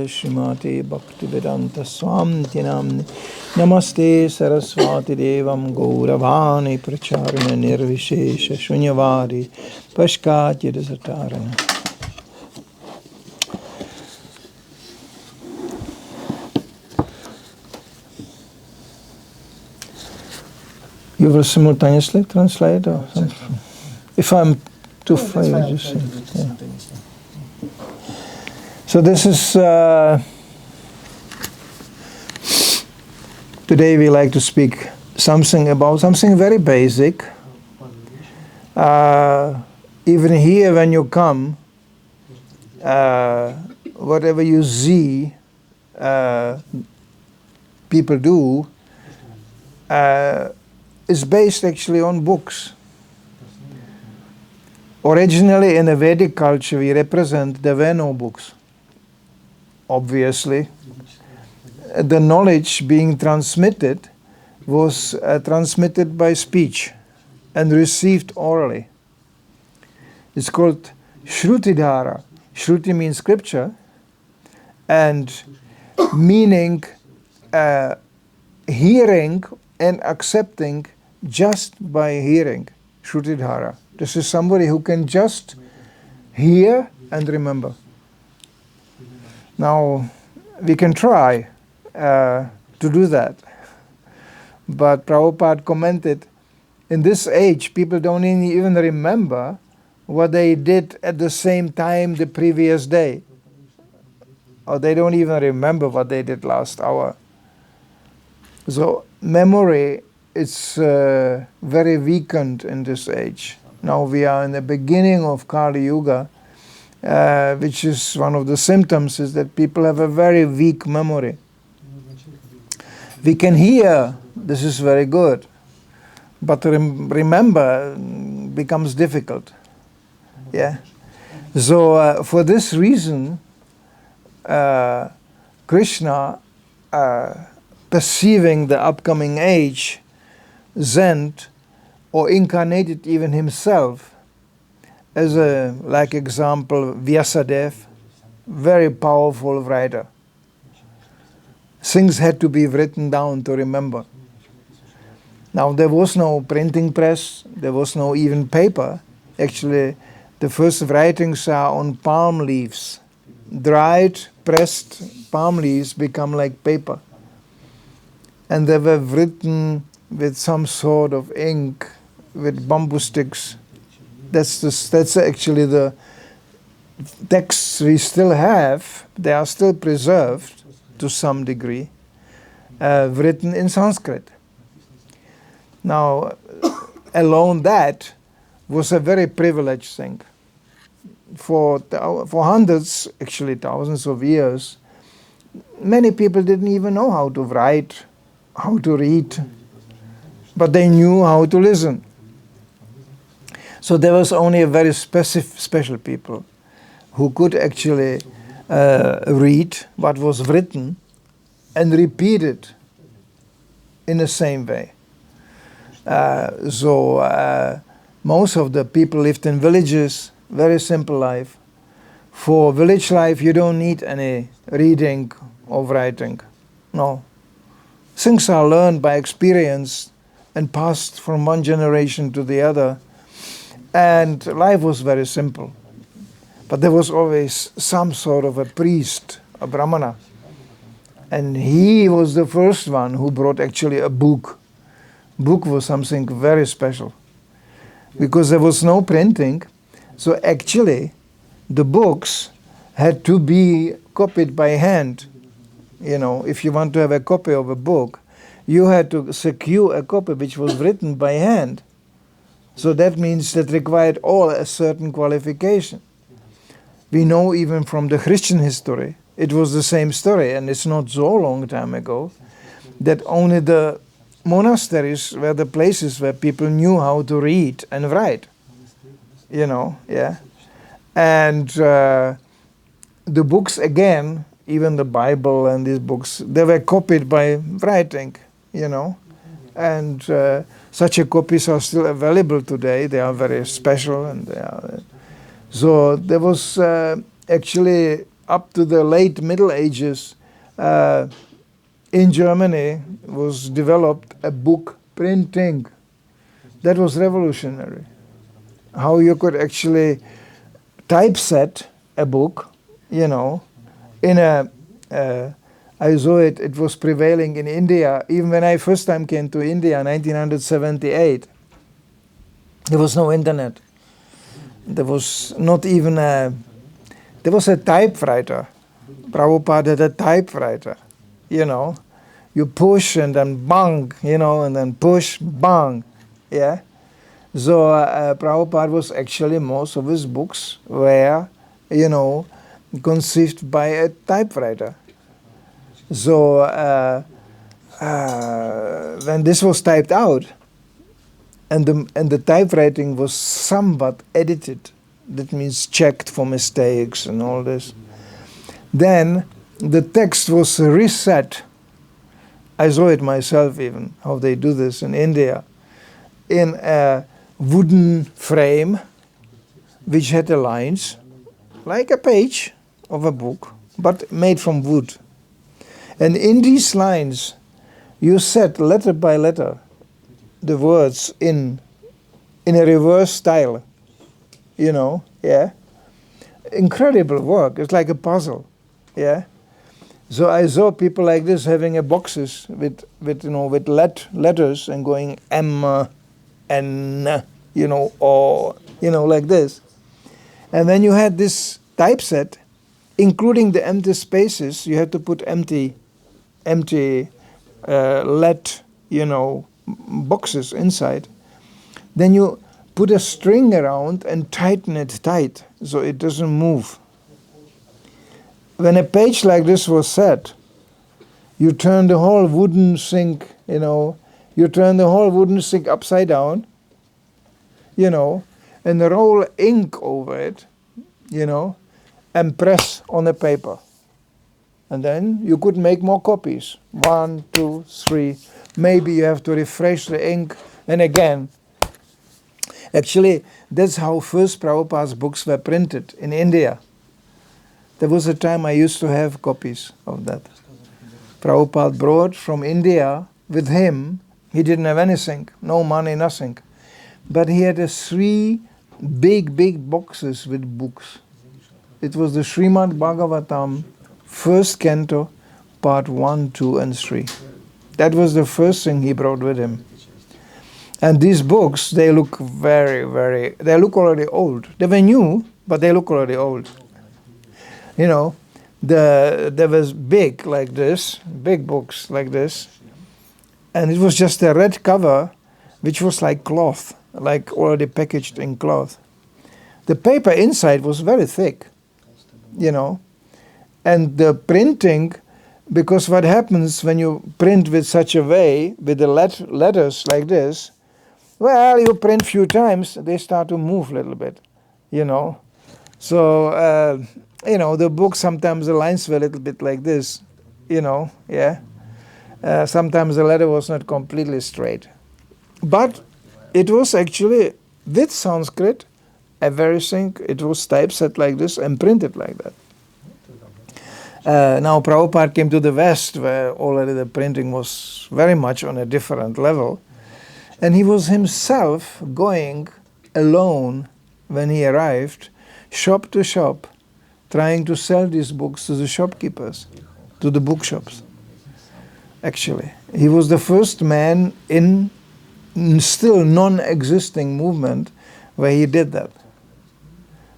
Shrimate Bhaktivedanta Swamiti Namni Namaste Saraswati Devam Gauravani Pracharana Nirvishesha Shunyavadi Pashkati Desatarana. You will simultaneously translate or something? If I'm too far, you just say. Yeah. So this is, today we like to speak something about something very basic. Even here when you come, whatever you see people do is based actually on books. Originally in the Vedic culture we represent there were no books. Obviously, the knowledge being transmitted was transmitted by speech and received orally. It's called Shrutidhara. Shruti means scripture and meaning hearing and accepting just by hearing. Shrutidhara. This is somebody who can just hear and remember. Now, we can try to do that. But Prabhupada commented, in this age, people don't even remember what they did at the same time the previous day. Or they don't even remember what they did last hour. So memory is very weakened in this age. Now we are in the beginning of Kali Yuga, which is one of the symptoms is that people have a very weak memory. We can hear, this is very good, but to remember becomes difficult. Yeah. So for this reason, Krishna, perceiving the upcoming age, sent or incarnated even himself as a, like example, Vyasadeva, very powerful writer. Things had to be written down to remember. Now there was no printing press, there was no even paper. Actually, the first writings are on palm leaves. Dried, pressed palm leaves become like paper. And they were written with some sort of ink, with bamboo sticks. That's actually the texts we still have. They are still preserved to some degree, written in Sanskrit. Now, alone that was a very privileged thing. For hundreds, actually thousands of years, many people didn't even know how to write, how to read, but they knew how to listen. So there was only a very special people who could actually read what was written and repeat it in the same way. So most of the people lived in villages, very simple life. For village life, you don't need any reading or writing. No. Things are learned by experience and passed from one generation to the other. And life was very simple. But there was always some sort of a priest, a brahmana. And he was the first one who brought actually a book. Book was something very special. Because there was no printing, so actually the books had to be copied by hand. You know, if you want to have a copy of a book, you had to secure a copy which was written by hand. So that means that required all a certain qualification. We know even from the Christian history, it was the same story, and it's not so long time ago, that only the monasteries were the places where people knew how to read and write. You know, yeah. And the books again, even the Bible and these books, they were copied by writing, you know. And such a copies are still available today. They are very special, and they are. So there was actually up to the late Middle Ages in Germany was developed a book printing. That was revolutionary. How you could actually typeset a book, you know, in a. I saw it. It was prevailing in India. Even when I first time came to India, 1978, there was no internet. There was not even a. There was a typewriter. Prabhupada had a typewriter. You know, you push and then bang. You know, and then push bang. Yeah. So Prabhupada was actually most of his books were, you know, conceived by a typewriter. So when this was typed out, and the typewriting was somewhat edited, that means checked for mistakes and all this, then the text was reset. I saw it myself even, how they do this in India, in a wooden frame which had the lines, like a page of a book, but made from wood. And in these lines, you set letter by letter the words in in a reverse style, you know, yeah. Incredible work. It's like a puzzle, yeah. So I saw people like this having a boxes with letters and going M, N, you know, or, you know, like this. And when you had this typeset, including the empty spaces, you had to put empty let, you know, boxes inside. Then you put a string around and tighten it tight so it doesn't move. When a page like this was set, you turn the whole wooden sink, you know, you turn the whole wooden sink upside down, you know, and roll ink over it, you know, and press on the paper. And then you could make more copies. 1, 2, 3. Maybe you have to refresh the ink, and again. Actually, that's how first Prabhupada's books were printed in India. There was a time I used to have copies of that. Prabhupada brought from India with him. He didn't have anything, no money, nothing. But he had 3 big boxes with books. It was the Srimad Bhagavatam, first canto, part 1, 2, and 3. That was the first thing he brought with him. And these books, they look they look already old. They were new, but they look already old. You know, there was big like this, big books like this, and it was just a red cover, which was like cloth, like already packaged in cloth. The paper inside was very thick, you know, and the printing, because what happens when you print with such a way, with the letters like this, well, you print few times, they start to move a little bit, you know. So, you know, the book, sometimes the lines were a little bit like this, you know, yeah. Sometimes the letter was not completely straight. But it was actually, with Sanskrit, everything, it was typeset like this and printed like that. Now Prabhupada came to the West, where already the printing was very much on a different level. And he was himself going alone when he arrived, shop to shop, trying to sell these books to the shopkeepers, to the bookshops. Actually, he was the first man in still non-existing movement where he did that.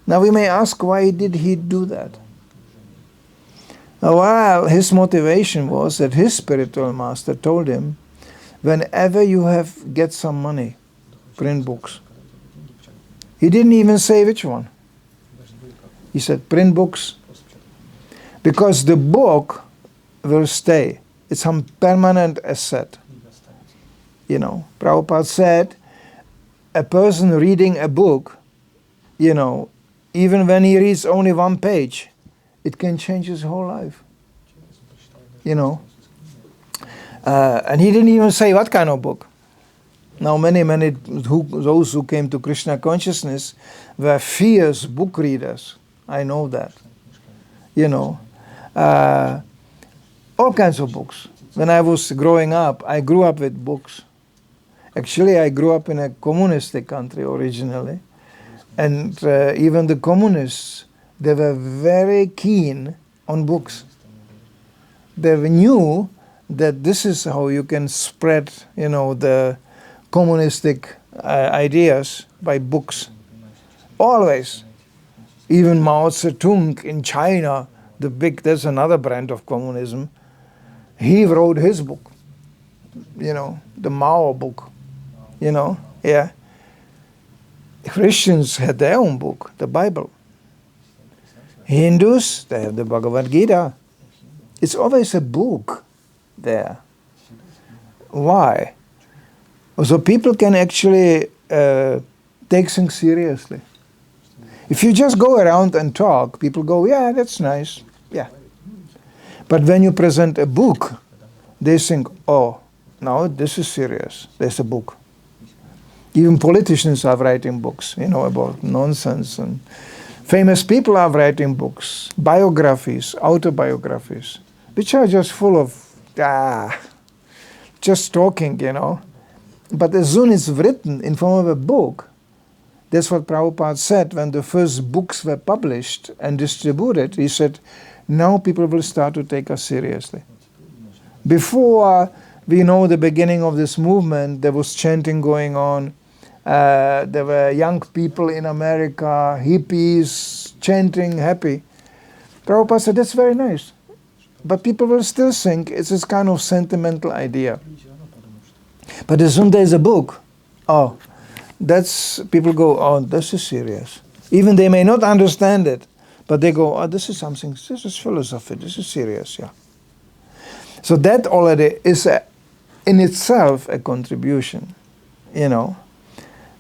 Now we may ask, why did he do that? Well, his motivation was that his spiritual master told him, whenever you get some money, print books. He didn't even say which one. He said, print books. Because the book will stay. It's some permanent asset. You know, Prabhupada said, a person reading a book, you know, even when he reads only 1 page, it can change his whole life. You know. And he didn't even say what kind of book. Now many those who came to Krishna consciousness were fierce book readers. I know that. You know. All kinds of books. When I was growing up, I grew up with books. Actually, I grew up in a communistic country originally. And even the communists, they were very keen on books. They knew that this is how you can spread, you know, the communistic ideas by books. Always. Even Mao Zedong in China, there's another brand of communism. He wrote his book, you know, the Mao book, you know, yeah. Christians had their own book, the Bible. Hindus, they have the Bhagavad Gita. It's always a book there. Why? So people can actually take things seriously. If you just go around and talk, people go, yeah, that's nice, yeah. But when you present a book, they think, oh, now this is serious, there's a book. Even politicians are writing books, you know, about nonsense. And famous people are writing books, biographies, autobiographies, which are just full of, just talking, you know. But as soon as it's written in form of a book, That's what Prabhupada said when the first books were published and distributed. He said, now people will start to take us seriously. Before we know the beginning of this movement, there was chanting going on. There were young people in America, hippies, chanting, happy. Prabhupada said, that's very nice. But people will still think it's this kind of sentimental idea. But as soon as there's a book, people go, oh, this is serious. Even they may not understand it, but they go, oh, this is something, this is philosophy, this is serious, yeah. So that already is in itself a contribution,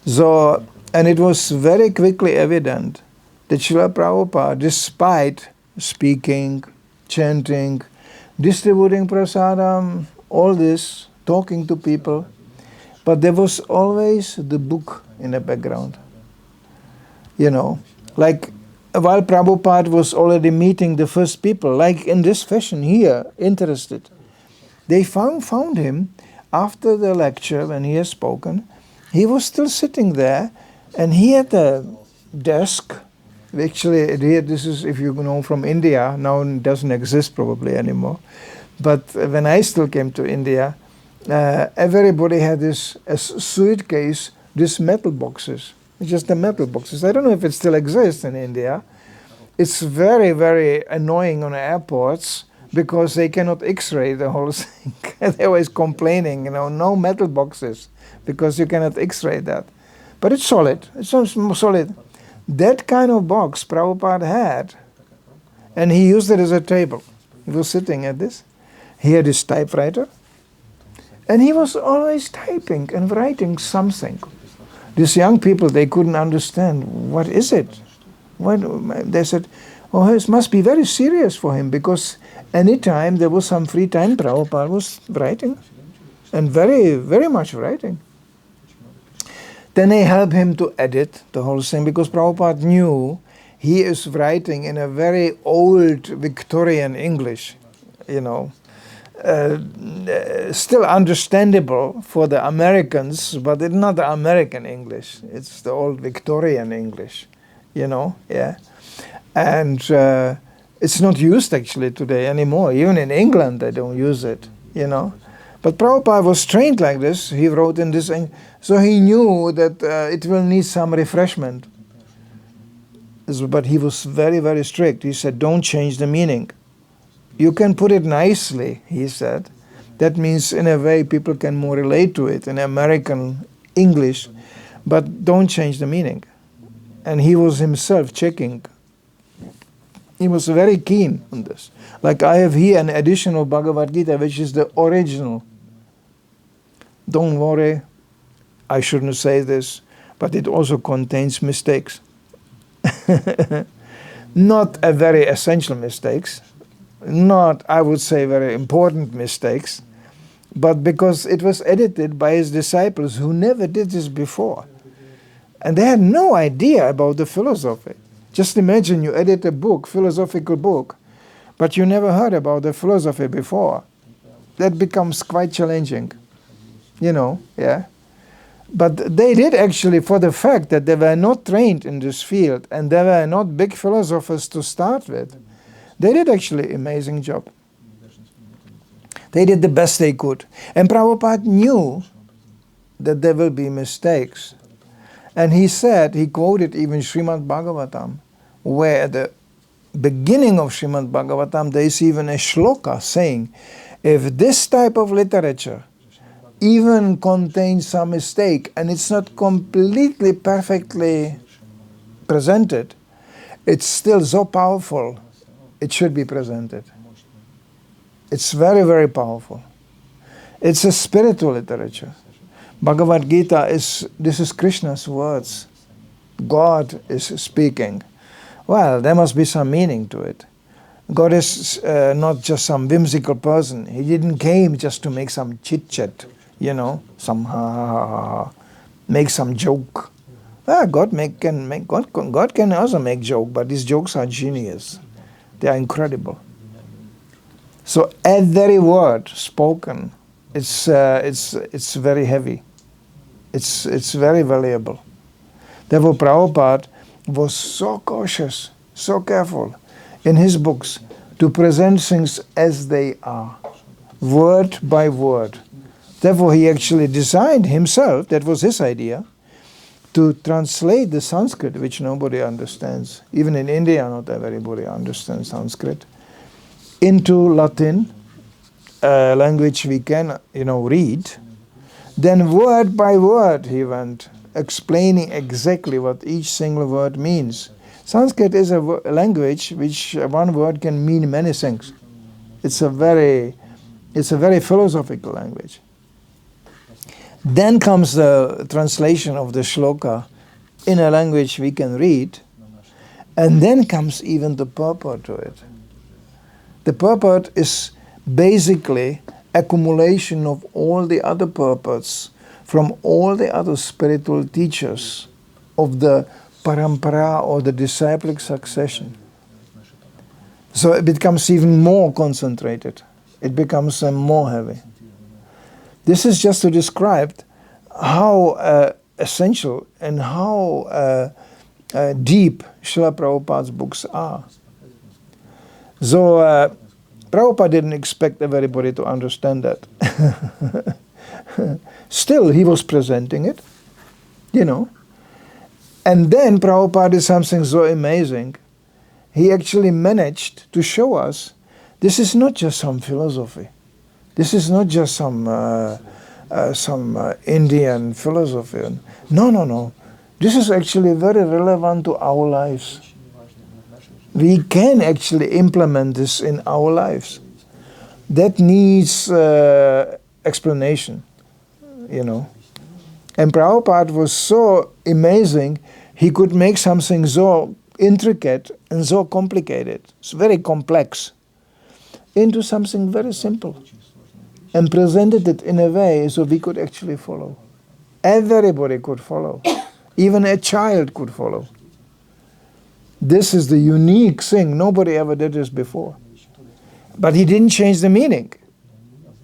So, and it was very quickly evident that Srila Prabhupada, despite speaking, chanting, distributing prasadam, all this, talking to people, but there was always the book in the background. Like while Prabhupada was already meeting the first people, like in this fashion here, interested, they found him after the lecture when he had spoken. He was still sitting there, and he had a desk. Actually, this is, if you know, from India, now it doesn't exist probably anymore. But when I still came to India, everybody had this suitcase, these metal boxes, just the metal boxes. I don't know if it still exists in India. It's very, very annoying on airports because they cannot X-ray the whole thing. They're always complaining, no metal boxes because you cannot X-ray that. But it's solid. It's solid. That kind of box Prabhupada had, and he used it as a table. He was sitting at this. He had his typewriter, and he was always typing and writing something. These young people, they couldn't understand, what is it? They said, oh, it must be very serious for him, because anytime there was some free time, Prabhupada was writing, and very, very much writing. Then they helped him to edit the whole thing, because Prabhupada knew he is writing in a very old Victorian English, still understandable for the Americans, but it's not the American English. It's the old Victorian English, yeah. And it's not used actually today anymore. Even in England, they don't use it, But Prabhupada was trained like this. He wrote in this, so he knew that it will need some refreshment. But he was very, very strict. He said, don't change the meaning. You can put it nicely, he said. That means in a way people can more relate to it in American English, but don't change the meaning. And he was himself checking. He was very keen on this. Like I have here an edition of Bhagavad Gita, which is the original. Don't worry, I shouldn't say this, but it also contains mistakes. Not a very essential mistakes, not, I would say, very important mistakes, but because it was edited by his disciples who never did this before. And they had no idea about the philosophy. Just imagine you edit a book, philosophical book, but you never heard about the philosophy before. That becomes quite challenging, yeah. But they did actually, for the fact that they were not trained in this field and they were not big philosophers to start with, they did actually an amazing job. They did the best they could. And Prabhupada knew that there will be mistakes. And he said, he quoted even Srimad Bhagavatam, where at the beginning of Srimad Bhagavatam there is even a shloka saying, if this type of literature even contains some mistake and it's not completely perfectly presented, it's still so powerful, it should be presented. It's very, very powerful. It's a spiritual literature. Bhagavad Gita this is Krishna's words. God is speaking. Well, there must be some meaning to it. God is not just some whimsical person. He didn't came just to make some chit-chat, some make some joke. God can also make joke, but these jokes are genius. They are incredible. So every word spoken, it's very heavy. It's very valuable. Therefore Prabhupada was so cautious, so careful in his books to present things as they are, word by word. Therefore he actually designed himself, that was his idea, to translate the Sanskrit, which nobody understands. Even in India, not everybody understands Sanskrit, into Latin, language we can, read. Then word by word he went, explaining exactly what each single word means. Sanskrit is a language which one word can mean many things. It's a very philosophical language. Then comes the translation of the shloka in a language we can read, and then comes even the purport to it. The purport is basically accumulation of all the other purports from all the other spiritual teachers of the parampara or the disciplic succession. So it becomes even more concentrated. It becomes more heavy. This is just to describe how essential and how deep Srila Prabhupada's books are. So Prabhupada didn't expect everybody to understand that. Still, he was presenting it, And then Prabhupada did something so amazing. He actually managed to show us this is not just some philosophy. This is not just some Indian philosophy. No. This is actually very relevant to our lives. We can actually implement this in our lives. That needs explanation, And Prabhupada was so amazing, he could make something so intricate and so complicated, it's very complex, into something very simple, and presented it in a way so we could actually follow. Everybody could follow. Even a child could follow. This is the unique thing. Nobody ever did this before. But he didn't change the meaning.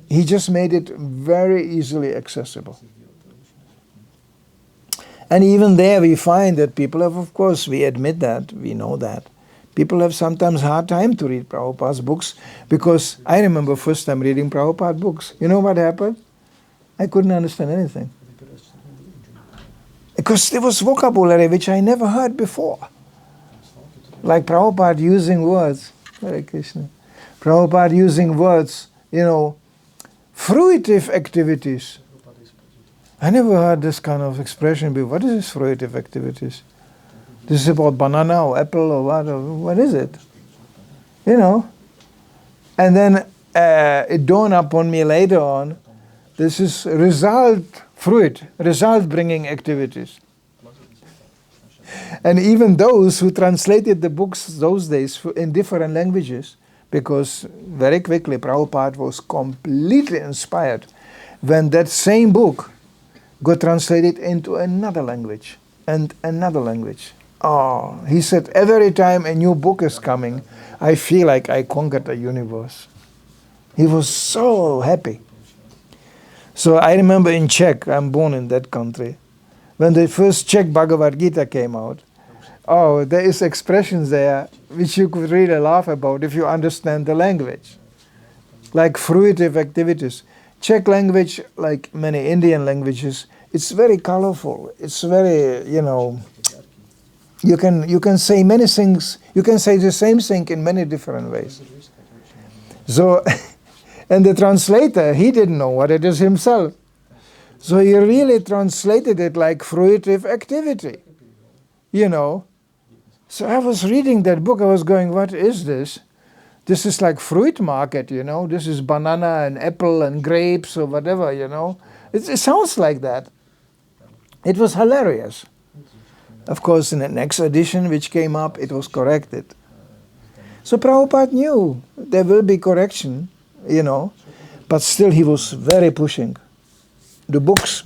He just made it very easily accessible. And even there we find that people have, of course, we admit that, we know that. People have sometimes hard time to read Prabhupada's books, because I remember first time reading Prabhupada books. You know what happened? I couldn't understand anything. Because there was vocabulary which I never heard before. Like Prabhupada using words, Hare Krishna. Prabhupada using words, fruitive activities. I never heard this kind of expression before. What is this fruitive activities? This is about banana or apple or what? Or what is it? And then it dawned upon me later on, this is result bringing activities. And even those who translated the books those days in different languages, because very quickly Prabhupada was completely inspired when that same book got translated into another language and another language. Oh, he said, every time a new book is coming, I feel like I conquered the universe. He was so happy. So I remember in Czech, I'm born in that country, when the first Czech Bhagavad Gita came out, there is expressions there which you could really laugh about if you understand the language. Like fruitive activities. Czech language, like many Indian languages, it's very colorful. It's very, you can say many things, you can say the same thing in many different ways. So, and the translator, he didn't know what it is himself. So he really translated it like fruitive activity, So I was reading that book, I was going, what is this? This is like fruit market, This is banana and apple and grapes or whatever, It sounds like that. It was hilarious. Of course, in the next edition which came up, it was corrected. So Prabhupada knew there will be correction, but still he was very pushing. The books,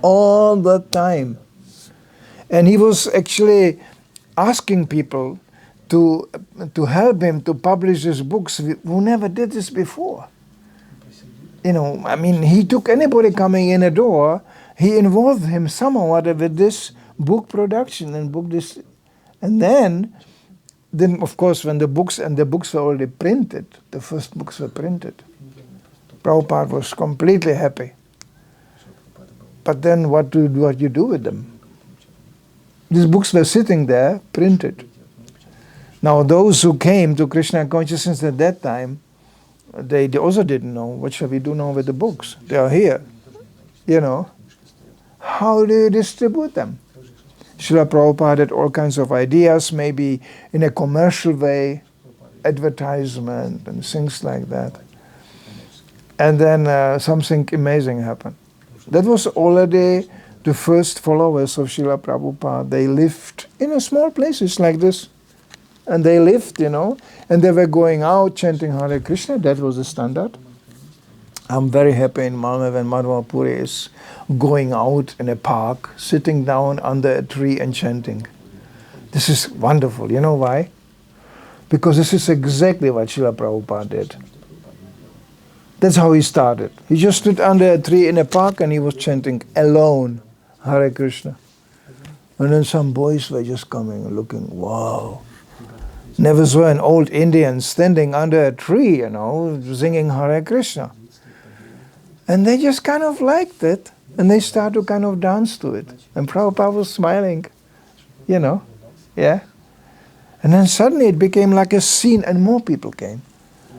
all the time. And he was actually asking people to help him to publish his books who never did this before. He took anybody coming in a door, he involved him somehow with this book production and and then of course when the books were already printed, the first books were printed, Prabhupada was completely happy. But then what do you do with them? These books were sitting there, printed. Now those who came to Krishna consciousness at that time, they also didn't know, what shall we do now with the books? They are here, How do you distribute them? Srila Prabhupada had all kinds of ideas, maybe in a commercial way, advertisement and things like that. And then something amazing happened. That was already the first followers of Srila Prabhupada. They lived in a small places like this. And they lived, and they were going out chanting Hare Krishna. That was the standard. I'm very happy in Malmö when Madhava Puri is going out in a park, sitting down under a tree and chanting. This is wonderful. You know why? Because this is exactly what Srila Prabhupada did. That's how he started. He just stood under a tree in a park and he was chanting alone Hare Krishna. And then some boys were just coming and looking, wow. Never saw an old Indian standing under a tree, singing Hare Krishna. And they just kind of liked it, and they started to kind of dance to it. And Prabhupada was smiling, yeah. And then suddenly it became like a scene, and more people came.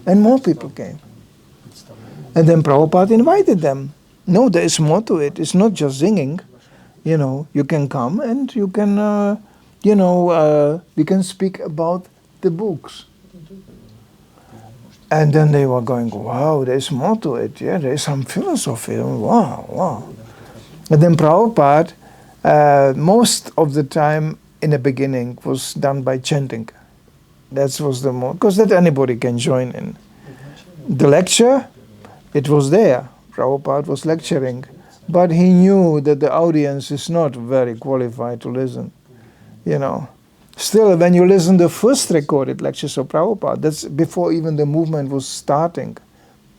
And more people came. And then Prabhupada invited them. No, there is more to it. It's not just singing. You can come and you can, we can speak about the books. And then they were going, wow, there's more to it. Yeah, there's some philosophy. Wow. And then Prabhupada, most of the time in the beginning was done by chanting. That was the more, because that anybody can join in. The lecture, it was there. Prabhupada was lecturing. But he knew that the audience is not very qualified to listen. Still, when you listen to the first recorded lectures of Prabhupada, that's before even the movement was starting.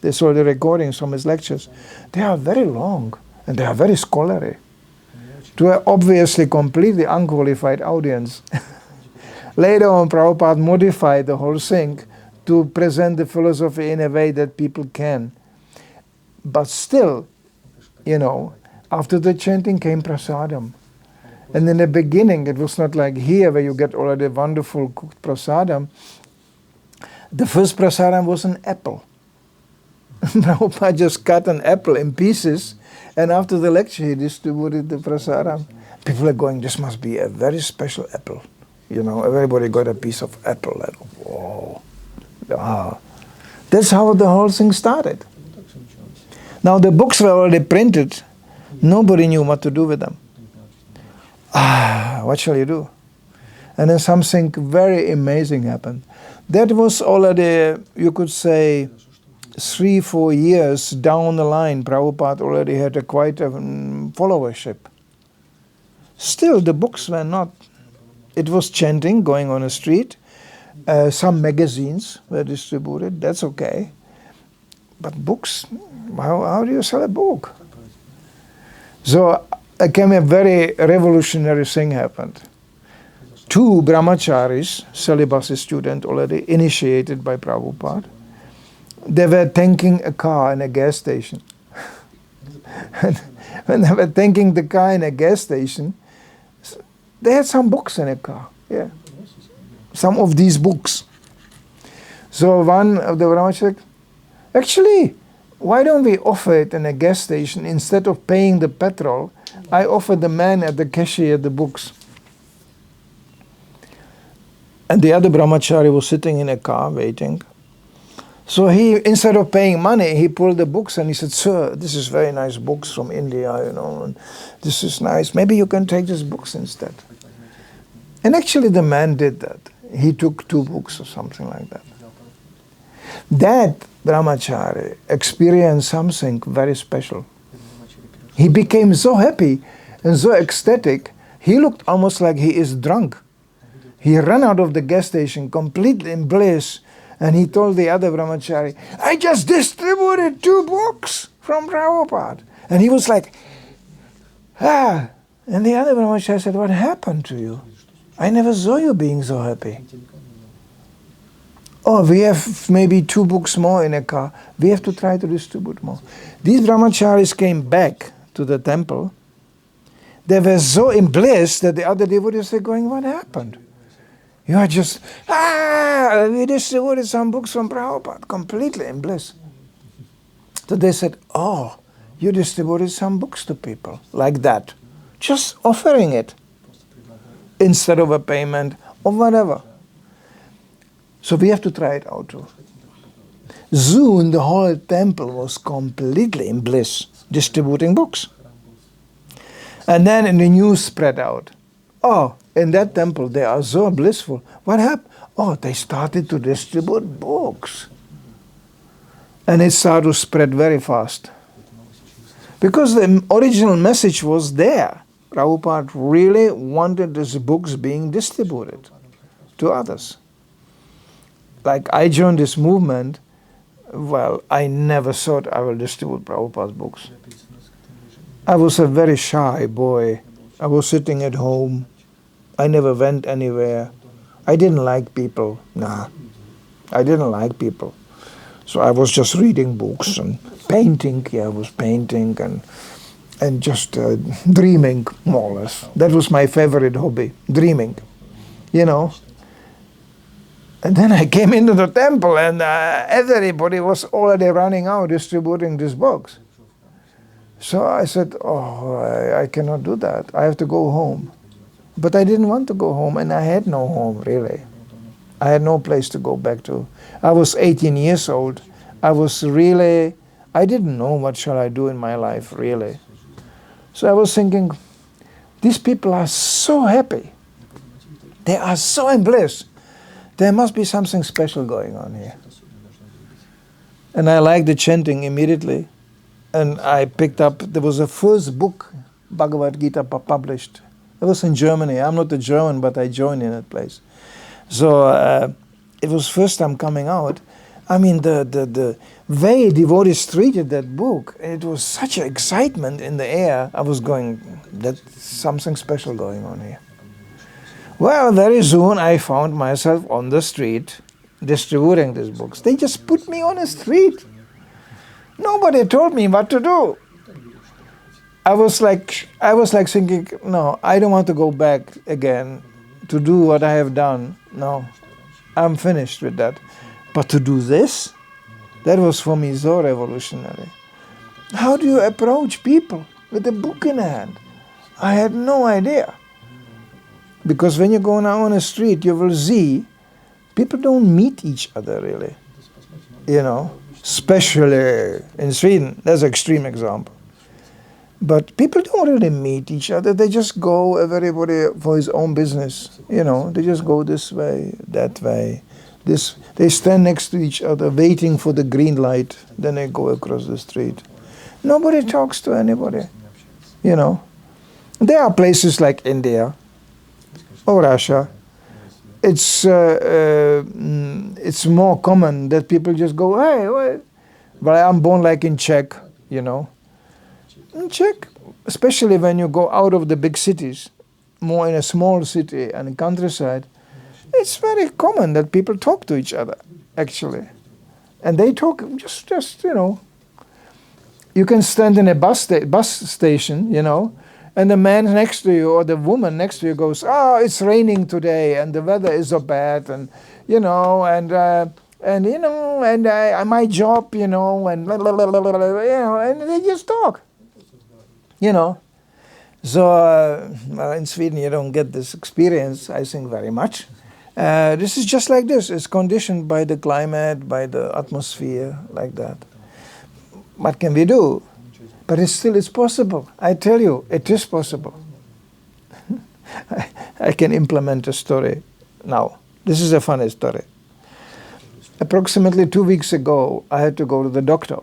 They saw the recordings from his lectures. They are very long and they are very scholarly. To an obviously completely unqualified audience. Later on, Prabhupada modified the whole thing to present the philosophy in a way that people can. But still, after the chanting came prasadam. And in the beginning, it was not like here where you get already wonderful cooked prasadam. The first prasadam was an apple. Prabhupada just cut an apple in pieces, and after the lecture he distributed the prasadam. People are going, this must be a very special apple. Everybody got a piece of apple. Like, whoa. Ah. That's how the whole thing started. Now the books were already printed. Nobody knew what to do with them. What shall you do? And then something very amazing happened. That was already, you could say, 3-4 years down the line. Prabhupada already had quite a followership. Still, the books were not. It was chanting going on the street. Some magazines were distributed. That's okay. But books, how do you sell a book? So again, a very revolutionary thing happened. 2 brahmacharis, celibacy students already initiated by Prabhupada, they were tanking a car in a gas station. And when they were tanking the car in a gas station, they had some books in a car. Yeah, some of these books. So one of the brahmacharis, actually, why don't we offer it in a gas station instead of paying the petrol? I offer the man at the cashier the books. And the other brahmachari was sitting in a car waiting. So he, instead of paying money, he pulled the books and he said, sir, this is very nice books from India, and this is nice. Maybe you can take these books instead. And actually the man did that. He took 2 books or something like that. That brahmachari experienced something very special. He became so happy and so ecstatic, he looked almost like he is drunk. He ran out of the gas station completely in bliss, and he told the other brahmachari, I just distributed 2 books from Prabhupada. And he was like, And the other brahmachari said, what happened to you? I never saw you being so happy. Oh, we have maybe 2 books more in a car. We have to try to distribute more. These brahmacharis came back to the temple. They were so in bliss that the other devotees were going, what happened? You are just, we distributed some books from Prabhupada, completely in bliss. So they said, oh, you distributed some books to people, like that. Just offering it, instead of a payment or whatever. So we have to try it out too. Soon the whole temple was completely in bliss, distributing books. And then the news spread out. Oh, in that temple they are so blissful. What happened? Oh, they started to distribute books. And it started to spread very fast. Because the original message was there. Prabhupada really wanted these books being distributed to others. Like I joined this movement, well, I never thought I will distribute Prabhupada's books. I was a very shy boy. I was sitting at home. I never went anywhere. I didn't like people. Nah, I didn't like people. So I was just reading books and painting. Yeah, I was painting and just dreaming, more or less. That was my favorite hobby, dreaming, you know. And then I came into the temple and everybody was already running out distributing these books. So I said, oh, I cannot do that. I have to go home. But I didn't want to go home, and I had no home, really. I had no place to go back to. I was 18 years old. I didn't know what shall I do in my life, really. So I was thinking, these people are so happy. They are so in bliss. There must be something special going on here. And I liked the chanting immediately. And I picked up, there was a first book, Bhagavad Gita, published. It was in Germany. I'm not a German, but I joined in that place. So it was first time coming out. I mean, the way devotees treated that book, it was such an excitement in the air. I was going, that's something special going on here. Well, very soon I found myself on the street distributing these books. They just put me on the street. Nobody told me what to do. I was like thinking, no, I don't want to go back again to do what I have done. No, I'm finished with that. But to do this, that was for me so revolutionary. How do you approach people with a book in hand? I had no idea. Because when you go now on a street, you will see people don't meet each other really. You know, especially in Sweden, that's an extreme example. But people don't really meet each other. They just go, everybody for his own business. You know, they just go this way, that way. They stand next to each other, waiting for the green light. Then they go across the street. Nobody talks to anybody. You know, there are places like India or Russia. It's more common that people just go, hey, what? But I'm born like in Czech, you know. In Czech, especially when you go out of the big cities, more in a small city and countryside, it's very common that people talk to each other, actually. And they talk just you know. You can stand in a bus station, you know, and the man next to you or the woman next to you goes, oh, it's raining today and the weather is so bad and, you know, and you know, and my job, you know, and blah, blah, blah, blah, blah, blah, you know, and they just talk, you know. So in Sweden you don't get this experience, I think, very much. This is just like this. It's conditioned by the climate, by the atmosphere, like that. What can we do? But it's possible. I tell you, it is possible. I can implement a story now. This is a funny story. Approximately 2 weeks ago, I had to go to the doctor.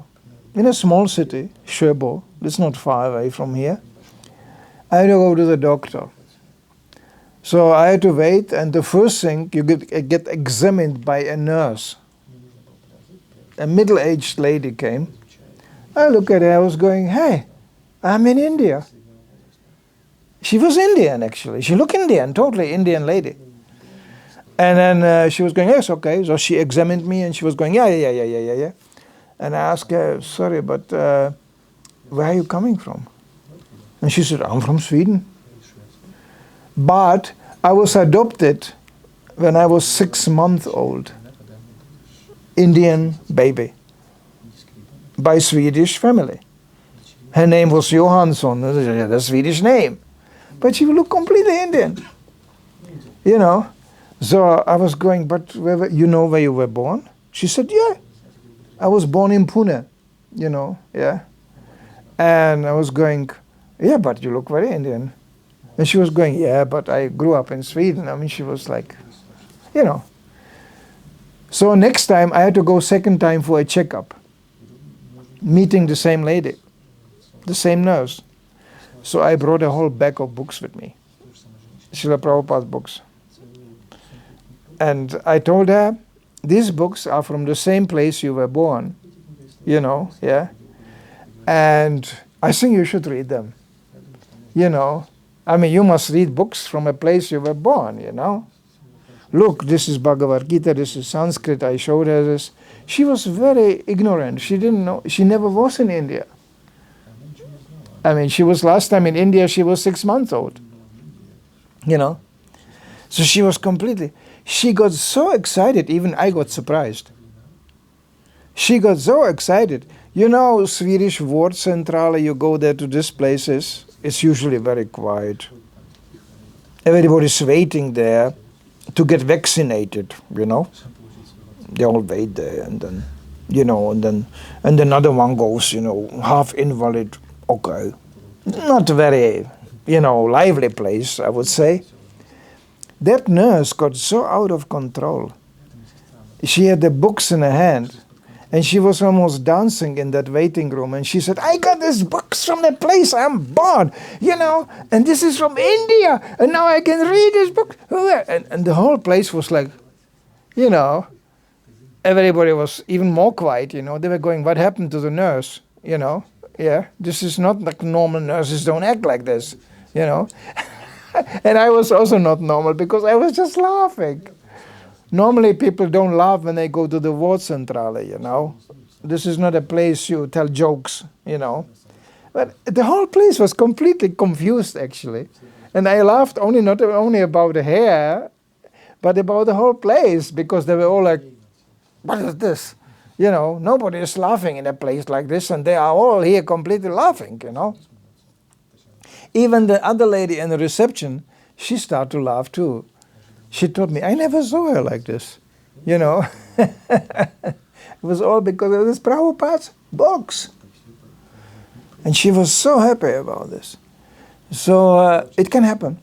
In a small city, Sjöbo, it's not far away from here. I had to go to the doctor. So I had to wait, and the first thing, you get examined by a nurse. A middle-aged lady came. I look at her, I was going, hey, I'm in India. She was Indian, actually. She looked Indian, totally Indian lady. And then she was going, yes, okay. So she examined me and she was going, yeah. And I asked her, sorry, but where are you coming from? And she said, I'm from Sweden. But I was adopted when I was 6 months old. Indian baby. By Swedish family. Her name was Johansson, the Swedish name. But she looked completely Indian. You know. So I was going, but you know where you were born? She said, yeah. I was born in Pune, you know, yeah. And I was going, yeah, but you look very Indian. And she was going, yeah, but I grew up in Sweden. I mean, she was like, you know. So next time I had to go second time for a checkup, meeting the same lady, the same nurse. So I brought a whole bag of books with me, Srila Prabhupada books. And I told her, these books are from the same place you were born, you know, yeah. And I think you should read them, you know. I mean, you must read books from a place you were born, you know. Look, this is Bhagavad Gita, this is Sanskrit, I showed her this. She was very ignorant, she didn't know, she never was in India. I mean, she was last time in India, she was 6 months old, you know. So she was completely, she got so excited, even I got surprised. She got so excited. You know, Swedish vårdcentraler, you go there to these places, it's usually very quiet. Everybody's waiting there to get vaccinated, you know. They all wait there and then, you know, and another one goes, you know, half invalid, okay. Not a very, you know, lively place, I would say. That nurse got so out of control. She had the books in her hand and she was almost dancing in that waiting room and she said, I got these books from the place I'm born, you know, and this is from India and now I can read this book. And the whole place was like, you know, everybody was even more quiet, you know. They were going, what happened to the nurse, you know? Yeah, this is not like normal nurses don't act like this, you know. And I was also not normal because I was just laughing. Normally people don't laugh when they go to the vårdcentrale, you know. This is not a place you tell jokes, you know. But the whole place was completely confused actually. And I laughed not only about the hair, but about the whole place because they were all like, what is this? You know, nobody is laughing in a place like this and they are all here completely laughing, you know. Even the other lady in the reception, she started to laugh too. She told me, I never saw her like this, you know. It was all because of this Prabhupada's books. And she was so happy about this. So it can happen.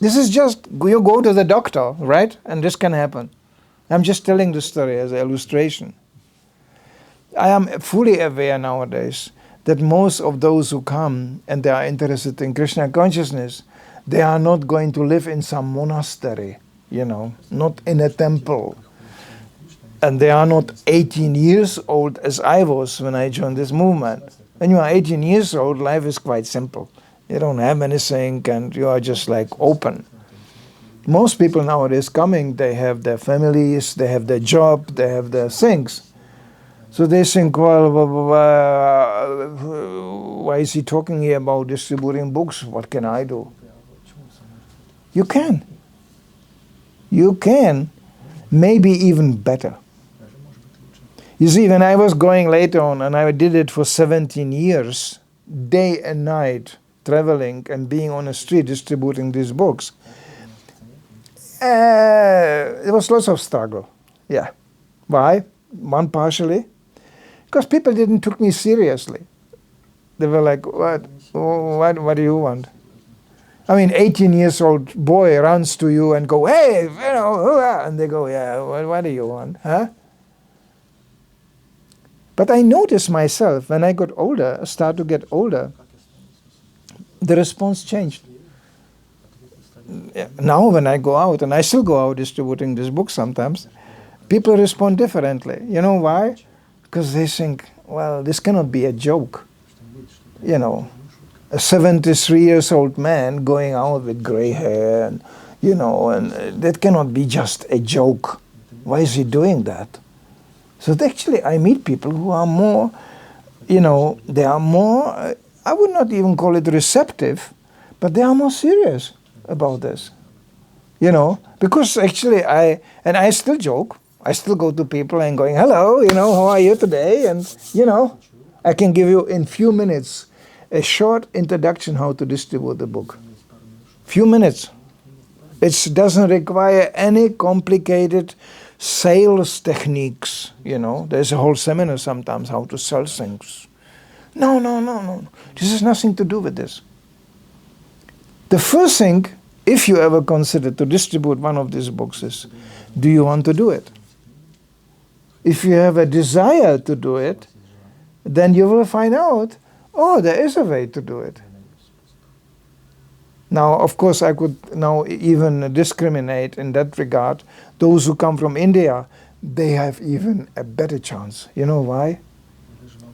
This is just, you go to the doctor, right? And this can happen. I'm just telling the story as an illustration. I am fully aware nowadays that most of those who come and they are interested in Krishna consciousness, they are not going to live in some monastery, you know, not in a temple. And they are not 18 years old as I was when I joined this movement. When you are 18 years old, life is quite simple. You don't have anything and you are just like open. Most people nowadays coming, they have their families, they have their job, they have their things. So they think, well, why is he talking here about distributing books? What can I do? You can. You can. Maybe even better. You see, when I was going later on, and I did it for 17 years, day and night, traveling and being on the street distributing these books, there was lots of struggle. Yeah. Why? One partially. Because people didn't take me seriously. They were like, what do you want? I mean, 18 years old boy runs to you and go, hey, you know, and they go, yeah, what do you want, huh? But I noticed myself, when I got older, start to get older, the response changed. Now when I go out, and I still go out distributing this book sometimes, people respond differently. You know why? Because they think, well, this cannot be a joke, you know. a 73 years old man going out with gray hair, and and that cannot be just a joke. Why is he doing that? So actually I meet people who are more, they are more, I would not even call it receptive, but they are more serious about this. Because actually I still joke. I still go to people and going, hello, how are you today? And, I can give you in few minutes a short introduction how to distribute the book. Few minutes. It doesn't require any complicated sales techniques, There's a whole seminar sometimes how to sell things. No. This has nothing to do with this. The first thing, if you ever consider to distribute one of these books, is, do you want to do it? If you have a desire to do it, then you will find out, there is a way to do it. Now, of course, I could now even discriminate in that regard. Those who come from India, they have even a better chance. You know why?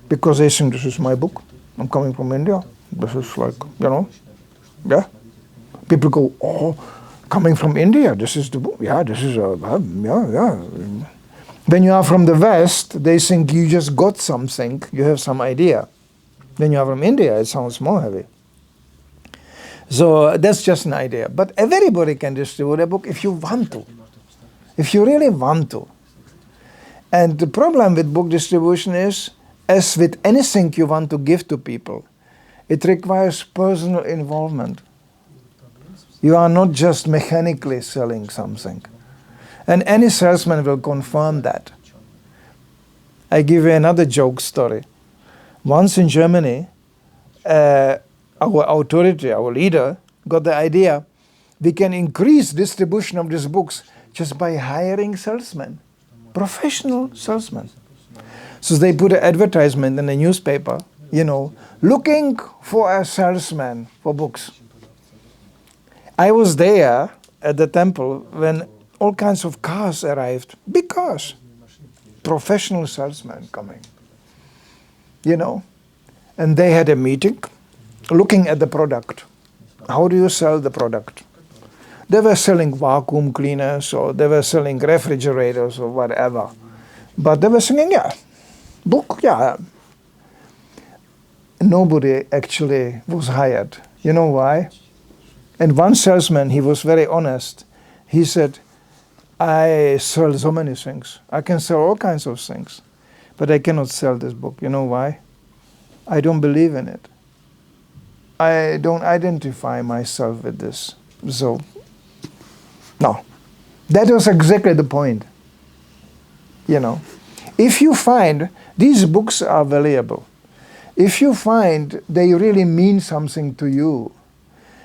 Because they think, this is my book. I'm coming from India. This is like, yeah. People go, coming from India, this is the book. Yeah, this is yeah. When you are from the West, they think you just got something, you have some idea. When you are from India, it sounds more heavy. So that's just an idea. But everybody can distribute a book if you want to. If you really want to. And the problem with book distribution is, as with anything you want to give to people, it requires personal involvement. You are not just mechanically selling something. And any salesman will confirm that. I give you another joke story. Once in Germany, our authority, our leader, got the idea we can increase distribution of these books just by hiring salesmen, professional salesmen. So they put an advertisement in the newspaper, looking for a salesman for books. I was there at the temple when all kinds of cars arrived, big cars, professional salesmen coming, and they had a meeting looking at the product. How do you sell the product? They were selling vacuum cleaners, or they were selling refrigerators or whatever. But they were saying, book, Nobody actually was hired. You know why? And one salesman, he was very honest. He said, I sell so many things. I can sell all kinds of things, but I cannot sell this book. You know why? I don't believe in it. I don't identify myself with this. So, no. That was exactly the point. If you find these books are valuable, if you find they really mean something to you,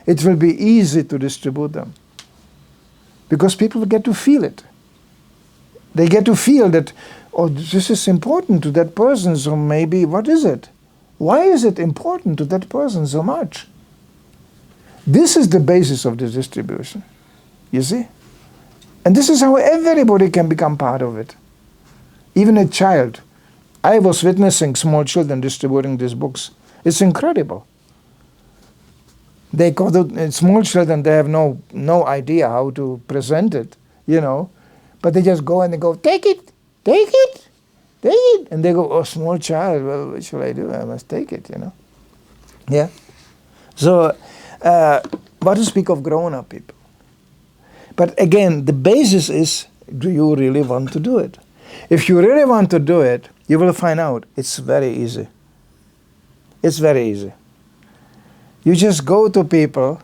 it will be easy to distribute them. Because people get to feel it. They get to feel that, this is important to that person, so maybe, what is it? Why is it important to that person so much? This is the basis of the distribution, you see? And this is how everybody can become part of it. Even a child. I was witnessing small children distributing these books. It's incredible. They call it small children, they have no idea how to present it, but they just go and they go, take it. And they go, small child, well, what should I do? I must take it, Yeah. So, what to speak of grown-up people? But again, the basis is, do you really want to do it? If you really want to do it, you will find out it's very easy. It's very easy. You just go to people,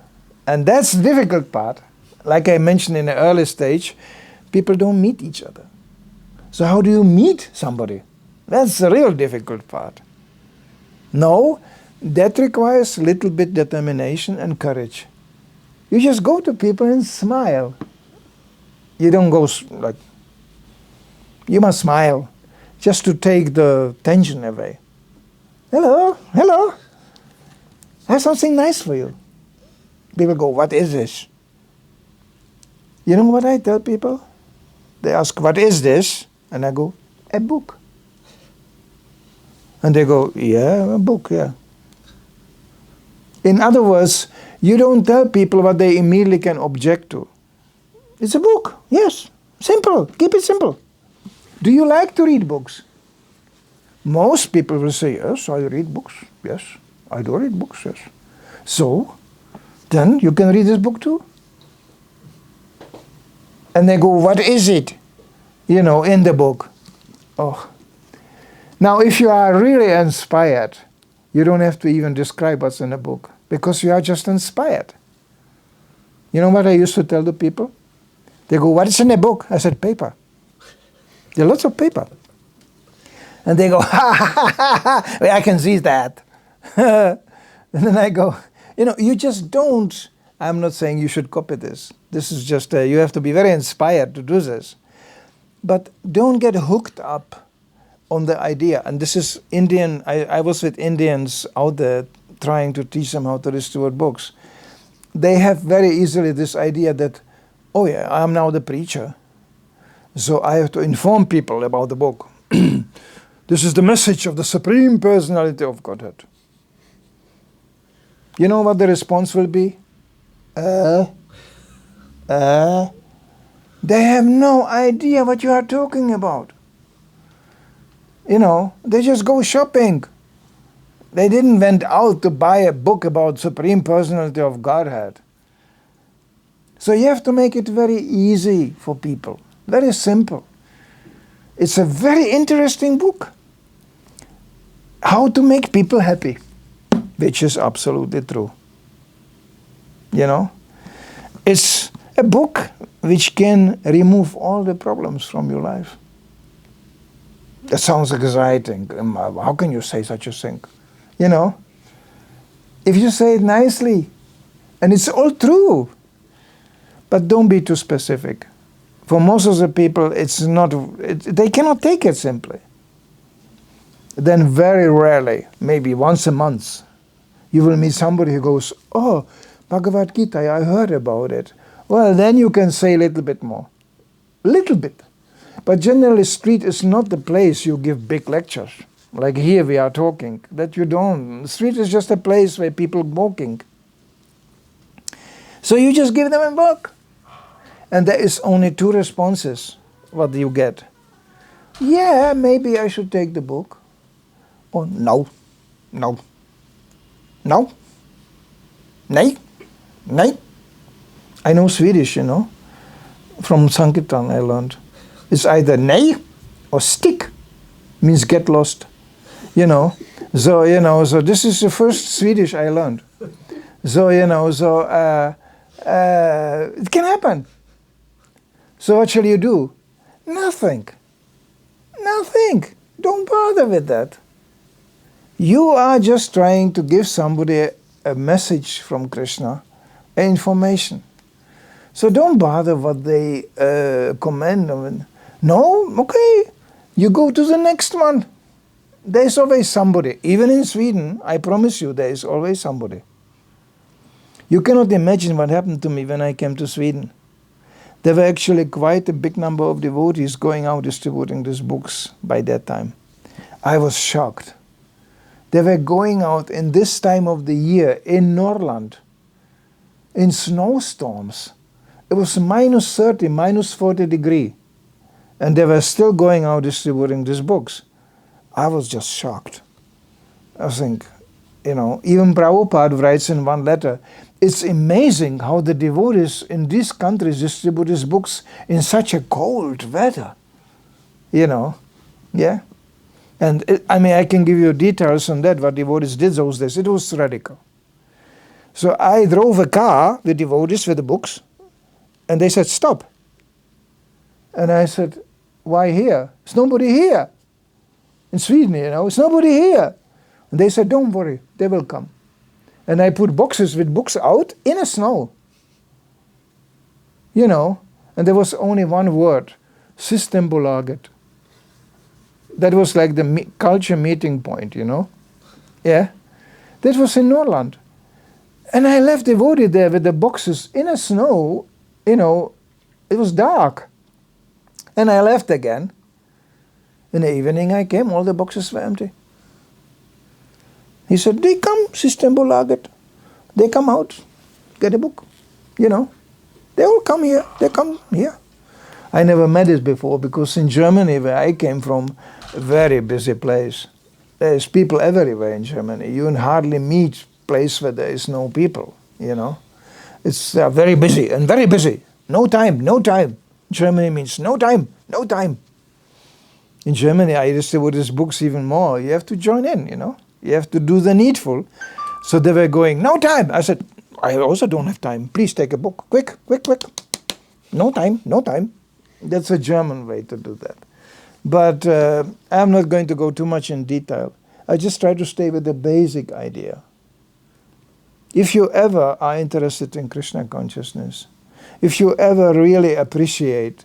and that's the difficult part. Like I mentioned in the early stage, people don't meet each other. So how do you meet somebody? That's the real difficult part. No, that requires a little bit determination and courage. You just go to people and smile. You don't go like, you must smile just to take the tension away. Hello. I have something nice for you. People go, what is this? You know what I tell people? They ask, what is this? And I go, a book. And they go, yeah, a book, yeah. In other words, you don't tell people what they immediately can object to. It's a book, yes, simple, keep it simple. Do you like to read books? Most people will say, yes, I read books, yes, I do read books, yes. So, then you can read this book too. And they go, what is it? In the book. Oh. Now, if you are really inspired, you don't have to even describe what's in the book, because you are just inspired. You know what I used to tell the people? They go, what is in the book? I said, paper. There are lots of paper. And they go, ha, ha, ha, ha, well, I can see that. And then I go, you just don't. I'm not saying you should copy this. This is just, you have to be very inspired to do this. But don't get hooked up on the idea. And this is Indian, I was with Indians out there trying to teach them how to distribute books. They have very easily this idea that, oh yeah, I'm now the preacher, so I have to inform people about the book. This is the message of the Supreme Personality of Godhead. You know what the response will be? They have no idea what you are talking about. They just go shopping. They didn't went out to buy a book about Supreme Personality of Godhead. So you have to make it very easy for people, very simple. It's a very interesting book. How to make people happy, which is absolutely true. It's a book which can remove all the problems from your life. That sounds exciting. How can you say such a thing? If you say it nicely, and it's all true, but don't be too specific. For most of the people, they cannot take it simply. Then very rarely, maybe once a month, you will meet somebody who goes, oh, Bhagavad Gita, I heard about it. Well, then you can say a little bit more. Little bit. But generally, street is not the place you give big lectures. Like here we are talking, that you don't. The street is just a place where people walking. So you just give them a book. And there is only two responses, what you get. Yeah, maybe I should take the book. Or no, no, no, nej, nej. I know Swedish, from Sankirtan I learned. It's either nej or stick, means get lost. So this is the first Swedish I learned. So, it can happen. So what shall you do? Nothing. Nothing. Don't bother with that. You are just trying to give somebody a message from Krishna, information. So don't bother what they comment on. No? Okay. You go to the next one. There's always somebody. Even in Sweden, I promise you, there is always somebody. You cannot imagine what happened to me when I came to Sweden. There were actually quite a big number of devotees going out distributing these books by that time. I was shocked. They were going out in this time of the year in Norrland, in snowstorms. It was minus 30, minus 40 degrees. And they were still going out distributing these books. I was just shocked. I think, even Prabhupada writes in one letter, it's amazing how the devotees in these countries distribute these books in such a cold weather. Yeah? And I can give you details on that, what devotees did those days. It was radical. So I drove a car with devotees with the books, and they said, stop. And I said, why here? There's nobody here. In Sweden, it's nobody here. And they said, don't worry, they will come. And I put boxes with books out in the snow. And there was only one word, Systembolaget. That was like the culture meeting point, Yeah. That was in Norrland. And I left devotee there with the boxes in the snow, it was dark. And I left again. In the evening I came, all the boxes were empty. He said, they come, Systembolaget. They come out, get a book, you know. They all come here, they come here. I never met it before because in Germany, where I came from, a very busy place. There's people everywhere in Germany. You hardly meet a place where there is no people, you know. It's very busy and very busy. No time, no time. Germany means no time, no time. In Germany, I distribute these books even more. You have to join in, you know. You have to do the needful. So they were going, no time. I said, I also don't have time. Please take a book. Quick, quick, quick. No time, no time. That's a German way to do that. But I'm not going to go too much in detail. I just try to stay with the basic idea. If you ever are interested in Krishna consciousness, if you ever really appreciate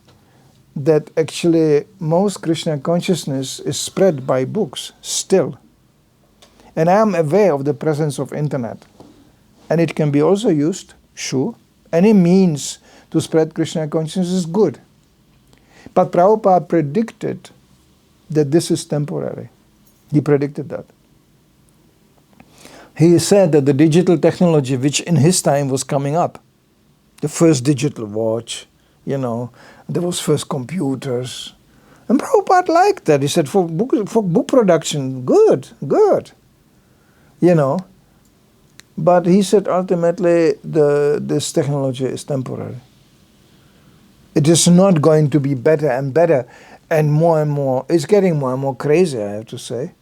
that actually most Krishna consciousness is spread by books still, and I am aware of the presence of internet, and it can be also used, sure. Any means to spread Krishna consciousness is good. But Prabhupada predicted that this is temporary. He predicted that. He said that the digital technology, which in his time was coming up, the first digital watch, you know, there was first computers. And Prabhupada liked that. He said, for book production, good, good. You know. But he said ultimately this technology is temporary. It is not going to be better and better and more. It's getting more and more crazy, I have to say.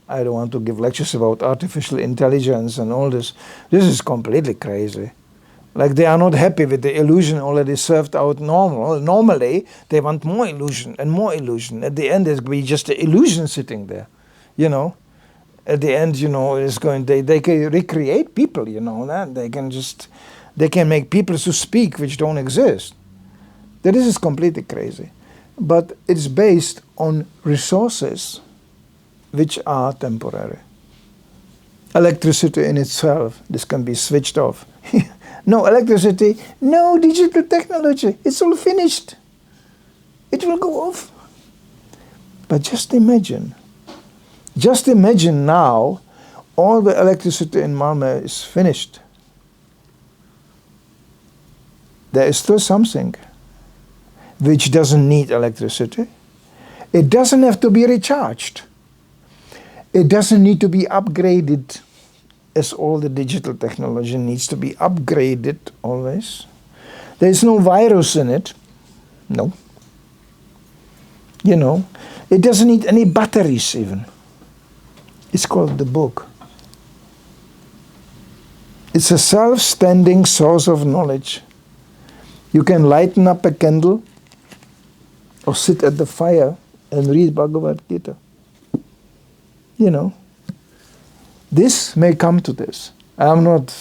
I don't want to give lectures about artificial intelligence and all this. This is completely crazy. Like they are not happy with the illusion already served out normally. They want more illusion and more illusion. At the end, there's going to be just an illusion sitting there, you know. At the end, you know, it's going. They can recreate people, you know. That they can make people to speak which don't exist. That this is completely crazy, but it's based on resources which are temporary. Electricity in itself, this can be switched off. No electricity, no digital technology. It's all finished. It will go off. But just imagine now, all the electricity in Malmö is finished. There is still something which doesn't need electricity. It doesn't have to be recharged. It doesn't need to be upgraded, as all the digital technology needs to be upgraded always. There is no virus in it. No. You know, it doesn't need any batteries even. It's called the book. It's a self-standing source of knowledge. You can lighten up a candle or sit at the fire and read Bhagavad Gita. You know, this may come to this. I'm not,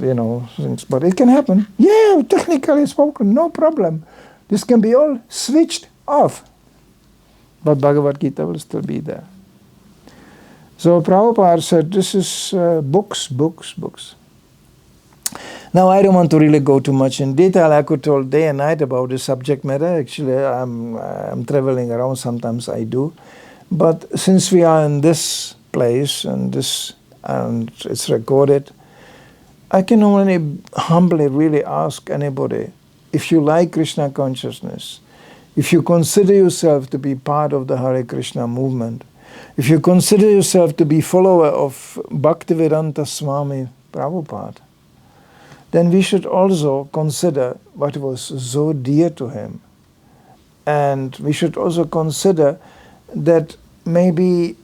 you know, but it can happen. Yeah, technically spoken, no problem. This can be all switched off. But Bhagavad Gita will still be there. So Prabhupada said, this is books, books, books. Now I don't want to really go too much in detail. I could talk day and night about the subject matter. Actually, I'm traveling around, sometimes I do. But since we are in this place and it's recorded, I can only humbly really ask anybody, if you like Krishna consciousness, if you consider yourself to be part of the Hare Krishna movement, if you consider yourself to be follower of Bhaktivedanta Swami Prabhupada, then we should also consider what was so dear to him. And we should also consider that maybe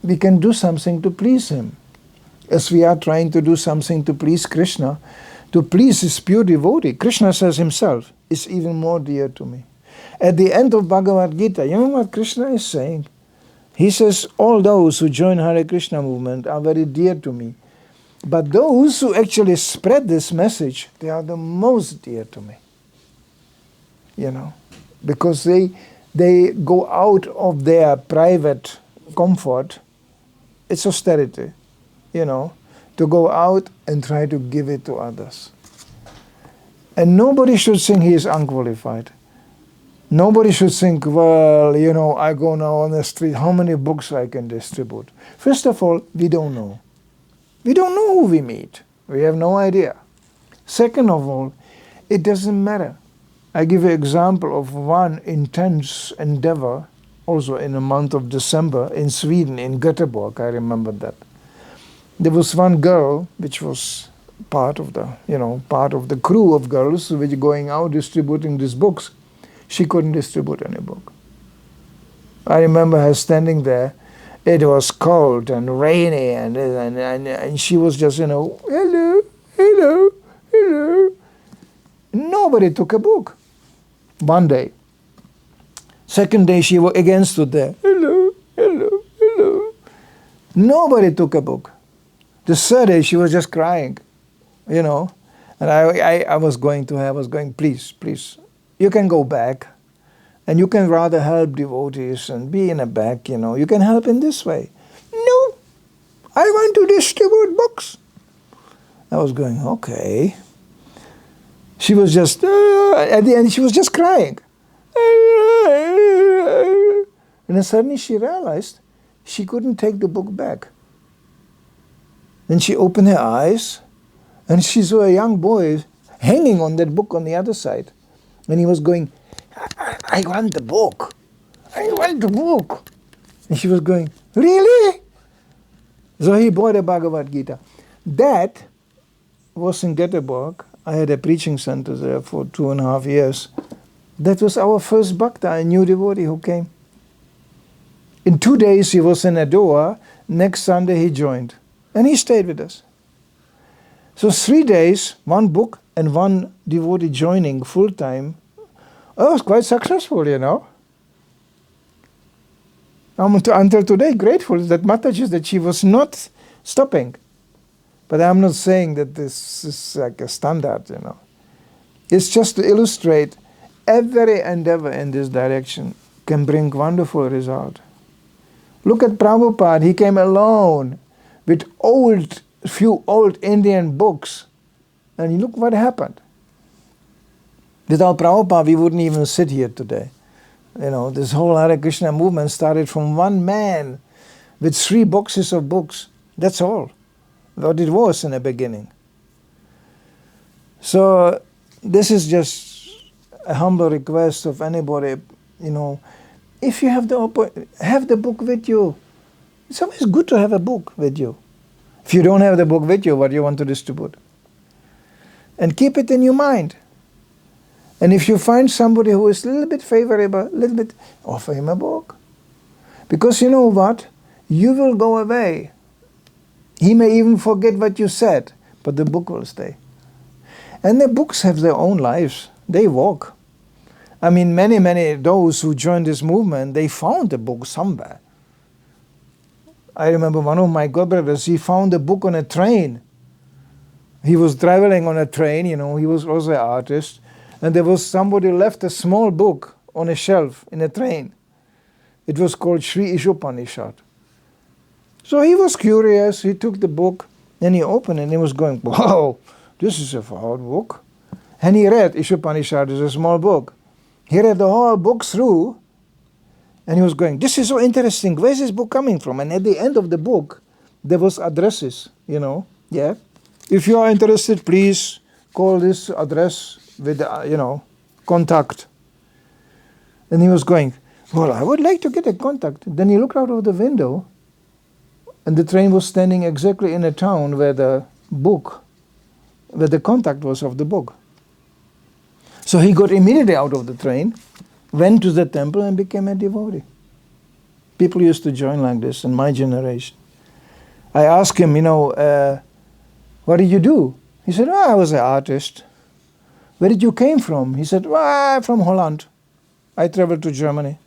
we can do something to please him. As we are trying to do something to please Krishna, to please his pure devotee. Krishna says himself, is even more dear to me. At the end of Bhagavad Gita, you know what Krishna is saying? He says, all those who join Hare Krishna movement are very dear to me. But those who actually spread this message, they are the most dear to me. You know, because they go out of their private comfort. It's austerity, you know, to go out and try to give it to others. And nobody should think he is unqualified. Nobody should think, well, you know, I go now on the street, how many books I can distribute? First of all, we don't know. We don't know who we meet. We have no idea. Second of all, it doesn't matter. I give you an example of one intense endeavor, also in the month of December in Sweden, in Göteborg. I remember that. There was one girl which was part of the crew of girls which were going out distributing these books. She couldn't distribute any book. I remember her standing there. It was cold and rainy, and she was just, hello, hello, hello. Nobody took a book. One day. Second day she again stood there. Hello, hello, hello. Nobody took a book. The third day she was just crying, And I was going to her, please, please, you can go back. And you can rather help devotees and be in a back, You can help in this way. No, I want to distribute books. I was going, okay. She was just, at the end, she was just crying. And then suddenly she realized she couldn't take the book back. Then she opened her eyes, and she saw a young boy hanging on that book on the other side. And he was going, I want the book. I want the book. And she was going, really? So he bought a Bhagavad Gita. That was in Göteborg. I had a preaching center there for 2.5 years. That was our first bhakta, a new devotee who came. In 2 days he was in a door. Next Sunday he joined. And he stayed with us. So 3 days, one book and one devotee joining full time. I was quite successful, I'm until today grateful that Mataji, that she was not stopping. But I'm not saying that this is like a standard, It's just to illustrate every endeavor in this direction can bring wonderful result. Look at Prabhupada. He came alone with few old Indian books. And look what happened. Without Prabhupada, we wouldn't even sit here today. This whole Hare Krishna movement started from one man with 3 boxes of books. That's all. What it was in the beginning. So this is just a humble request of anybody, if you have have the book with you. It's always good to have a book with you. If you don't have the book with you, what do you want to distribute? And keep it in your mind. And if you find somebody who is a little bit favorable, offer him a book. Because you know what? You will go away. He may even forget what you said, but the book will stay. And the books have their own lives. They walk. I mean, many, those who joined this movement, they found the book somewhere. I remember one of my godbrothers, he found a book on a train. He was traveling on a train, he was also an artist. And there was somebody left a small book on a shelf in a train. It was called Sri Ishopanishad. So he was curious, he took the book, and he opened it, and he was going, wow, this is a hard book. And he read, Ishopanishad is a small book. He read the whole book through, and he was going, this is so interesting, where's this book coming from? And at the end of the book, there was addresses, If you are interested, please call this address with, contact. And he was going, well, I would like to get a contact. Then he looked out of the window, and the train was standing exactly in a town where the contact was of the book. So he got immediately out of the train, went to the temple and became a devotee. People used to join like this in my generation. I asked him, what did you do? He said, I was an artist. Where did you came from? He said, I'm from Holland. I traveled to Germany.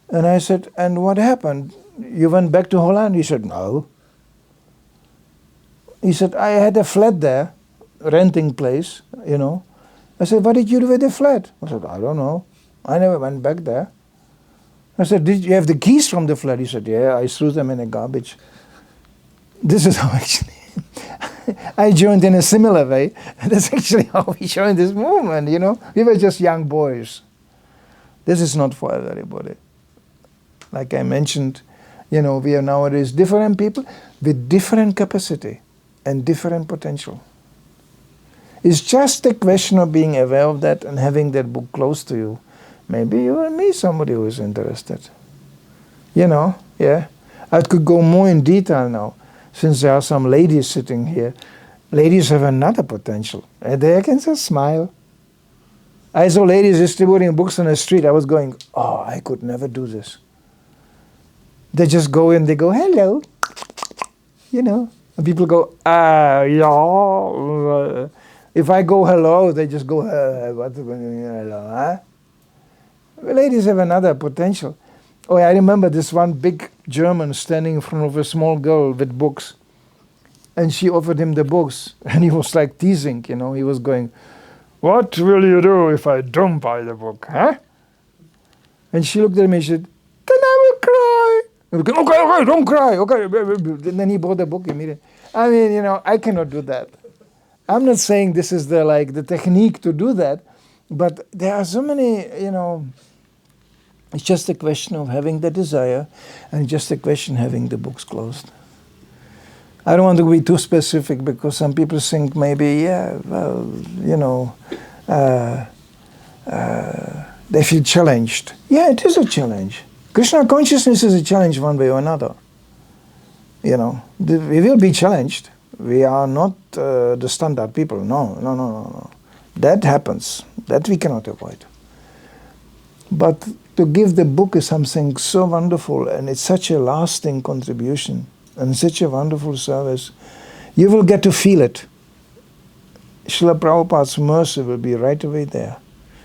And I said, and what happened? You went back to Holland? He said, no. He said, I had a flat there, renting place, I said, what did you do with the flat? I said, I don't know. I never went back there. I said, did you have the keys from the flat? He said, yeah, I threw them in the garbage. This is how actually I joined in a similar way. That's actually how we joined this movement, We were just young boys. This is not for everybody. Like I mentioned, You know, we have nowadays different people with different capacity and different potential. It's just a question of being aware of that and having that book close to you. Maybe you will meet somebody who is interested. You know, yeah. I could go more in detail now, since there are some ladies sitting here. Ladies have another potential. And they can just smile. I saw ladies distributing books on the street. I was going, oh, I could never do this. They just go in, they go, hello. You know. And people go, yeah. If I go hello, they just go, what hello, huh? Ladies have another potential. Oh, I remember this one big German standing in front of a small girl with books. And she offered him the books. And he was like teasing, you know. He was going, what will you do if I don't buy the book, huh? And she looked at me and said, then I will cry. Okay, don't cry. Okay. And then he bought the book immediately. I mean, you know, I cannot do that. I'm not saying this is the technique to do that, but there are so many, you know, it's just a question of having the desire and just a question of having the books closed. I don't want to be too specific because some people think maybe, yeah, well, you know, they feel challenged. Yeah, it is a challenge. Krishna consciousness is a challenge one way or another. You know, we will be challenged. We are not the standard people. No. That happens. That we cannot avoid. But to give the book is something so wonderful, and it's such a lasting contribution and such a wonderful service. You will get to feel it. Srila Prabhupada's mercy will be right away there.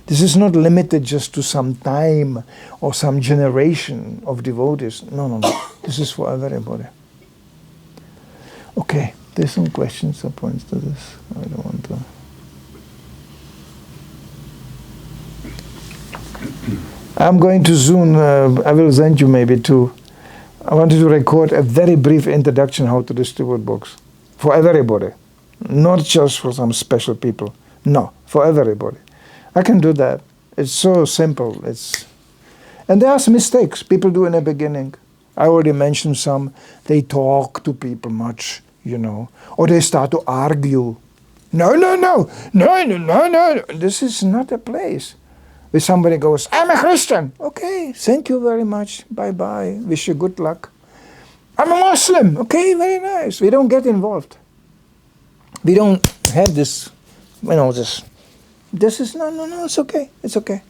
This is not limited just to some time or some generation of devotees. No. This is for everybody. Okay, there's some questions or points to this. I don't want to. I'm going to soon, I will send you maybe too. I wanted to record a very brief introduction how to distribute books. For everybody. Not just for some special people. No, for everybody. I can do that. It's so simple. And there are some mistakes people do in the beginning. I already mentioned some. They talk to people much, you know. Or they start to argue. No. This is not a place. If somebody goes, I'm a Christian. Okay, thank you very much. Bye-bye. Wish you good luck. I'm a Muslim. Okay, very nice. We don't get involved. We don't have this, you know, this is, no, it's okay. It's okay.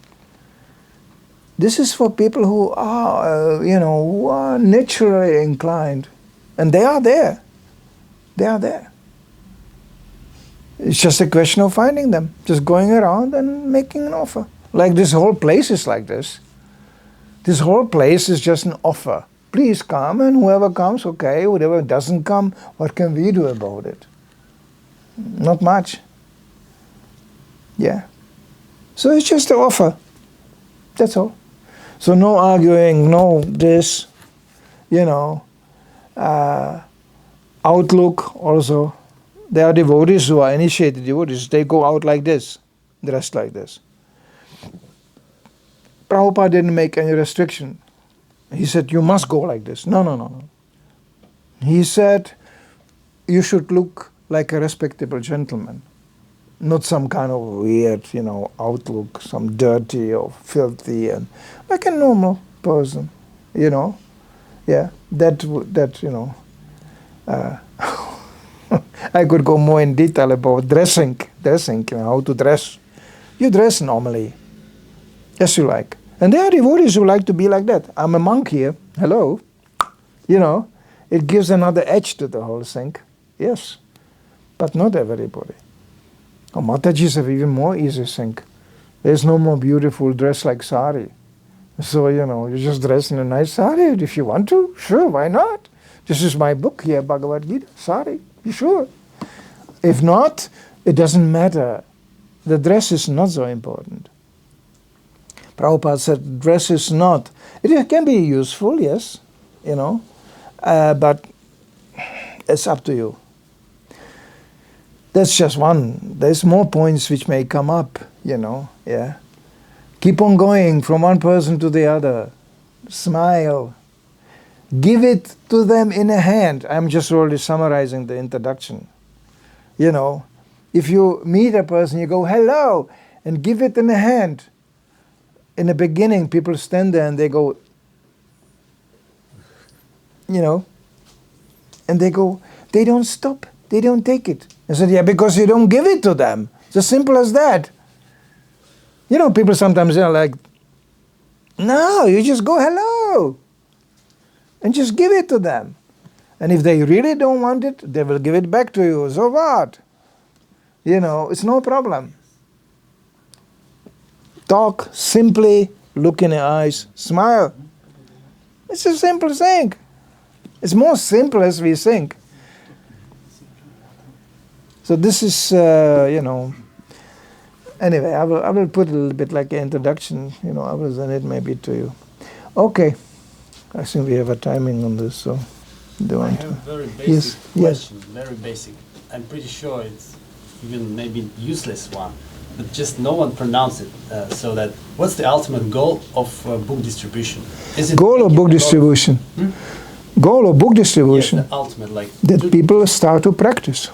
This is for people who are, who are naturally inclined. And they are there. They are there. It's just a question of finding them. Just going around and making an offer. Like this whole place is like this. This whole place is just an offer. Please come, and whoever comes, okay. Whoever doesn't come, what can we do about it? Not much. Yeah. So it's just an offer. That's all. So no arguing, no this, outlook also. There are devotees who are initiated devotees. They go out like this, dressed like this. Prabhupada didn't make any restriction. He said, you must go like this. No. He said, you should look like a respectable gentleman. Not some kind of weird, outlook, some dirty or filthy, and like a normal person, Yeah, I could go more in detail about dressing, how to dress. You dress normally, as you like. And there are devotees who like to be like that. I'm a monk here, hello. It gives another edge to the whole thing, yes. But not everybody. Oh, Matajis have even more easy thing. There's no more beautiful dress like sari. So, you just dress in a nice sari if you want to. Sure, why not? This is my book here, Bhagavad Gita, sari. You sure? If not, it doesn't matter. The dress is not so important. Prabhupada said dress is not. It can be useful, yes, but it's up to you. That's just one. There's more points which may come up, yeah. Keep on going from one person to the other. Smile. Give it to them in a hand. I'm just already summarizing the introduction. You know, if you meet a person, you go, hello, and give it in a hand. In the beginning, people stand there and they go, you know, and they go, they don't stop, they don't take it. I said, yeah, because you don't give it to them. It's as simple as that. You know, people sometimes are like, no, you just go, hello, and just give it to them. And if they really don't want it, they will give it back to you. So what? You know, it's no problem. Talk simply, look in the eyes, smile. It's a simple thing. It's more simple as we think. So this is, you know, anyway, I will put a little bit like an introduction, you know, I will send it maybe to you. Okay, I think we have a timing on this, so do I want have to. a very basic question, very basic. I'm pretty sure it's even maybe useless one, but just no one pronounced it. So that, what's the ultimate goal of book distribution? Is it Goal of book distribution? Goal of book distribution? Yes, the ultimate, like that people start to practice.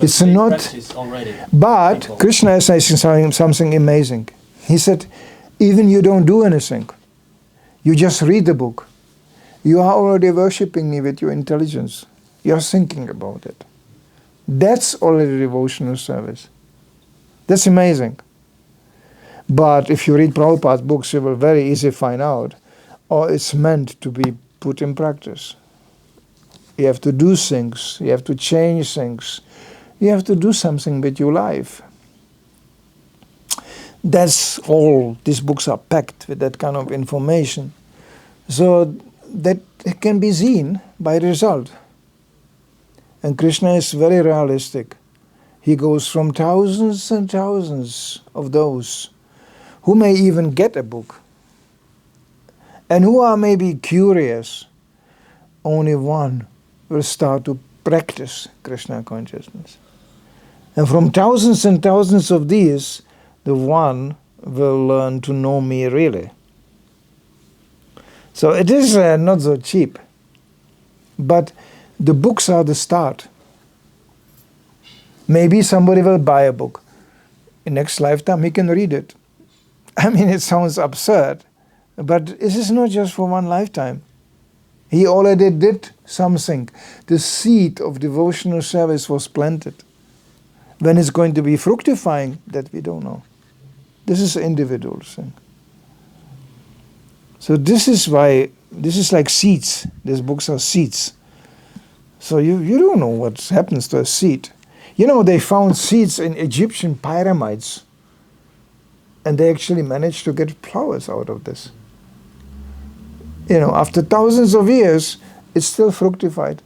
It's they not, practice already. but People. Krishna is saying something amazing. He said, even you don't do anything. You just read the book. You are already worshipping me with your intelligence. You're thinking about it. That's already devotional service. That's amazing. But if you read Prabhupada's books, you will very easily find out, or it's meant to be put in practice. You have to do things. You have to change things. You have to do something with your life. That's all. These books are packed with that kind of information. So that it can be seen by result. And Krishna is very realistic. He goes from thousands and thousands of those who may even get a book and who are maybe curious. Only one will start to practice Krishna consciousness. And from thousands and thousands of these, the one will learn to know me really. So it is not so cheap. But the books are the start. Maybe somebody will buy a book. In next lifetime he can read it. I mean, it sounds absurd, but this is not just for one lifetime. He already did something. The seed of devotional service was planted. When it's going to be fructifying, that we don't know. This is an individual thing. So this is why, this is like seeds. These books are seeds. So you don't know what happens to a seed. You know, they found seeds in Egyptian pyramids. And they actually managed to get flowers out of this. You know, after thousands of years, it's still fructified.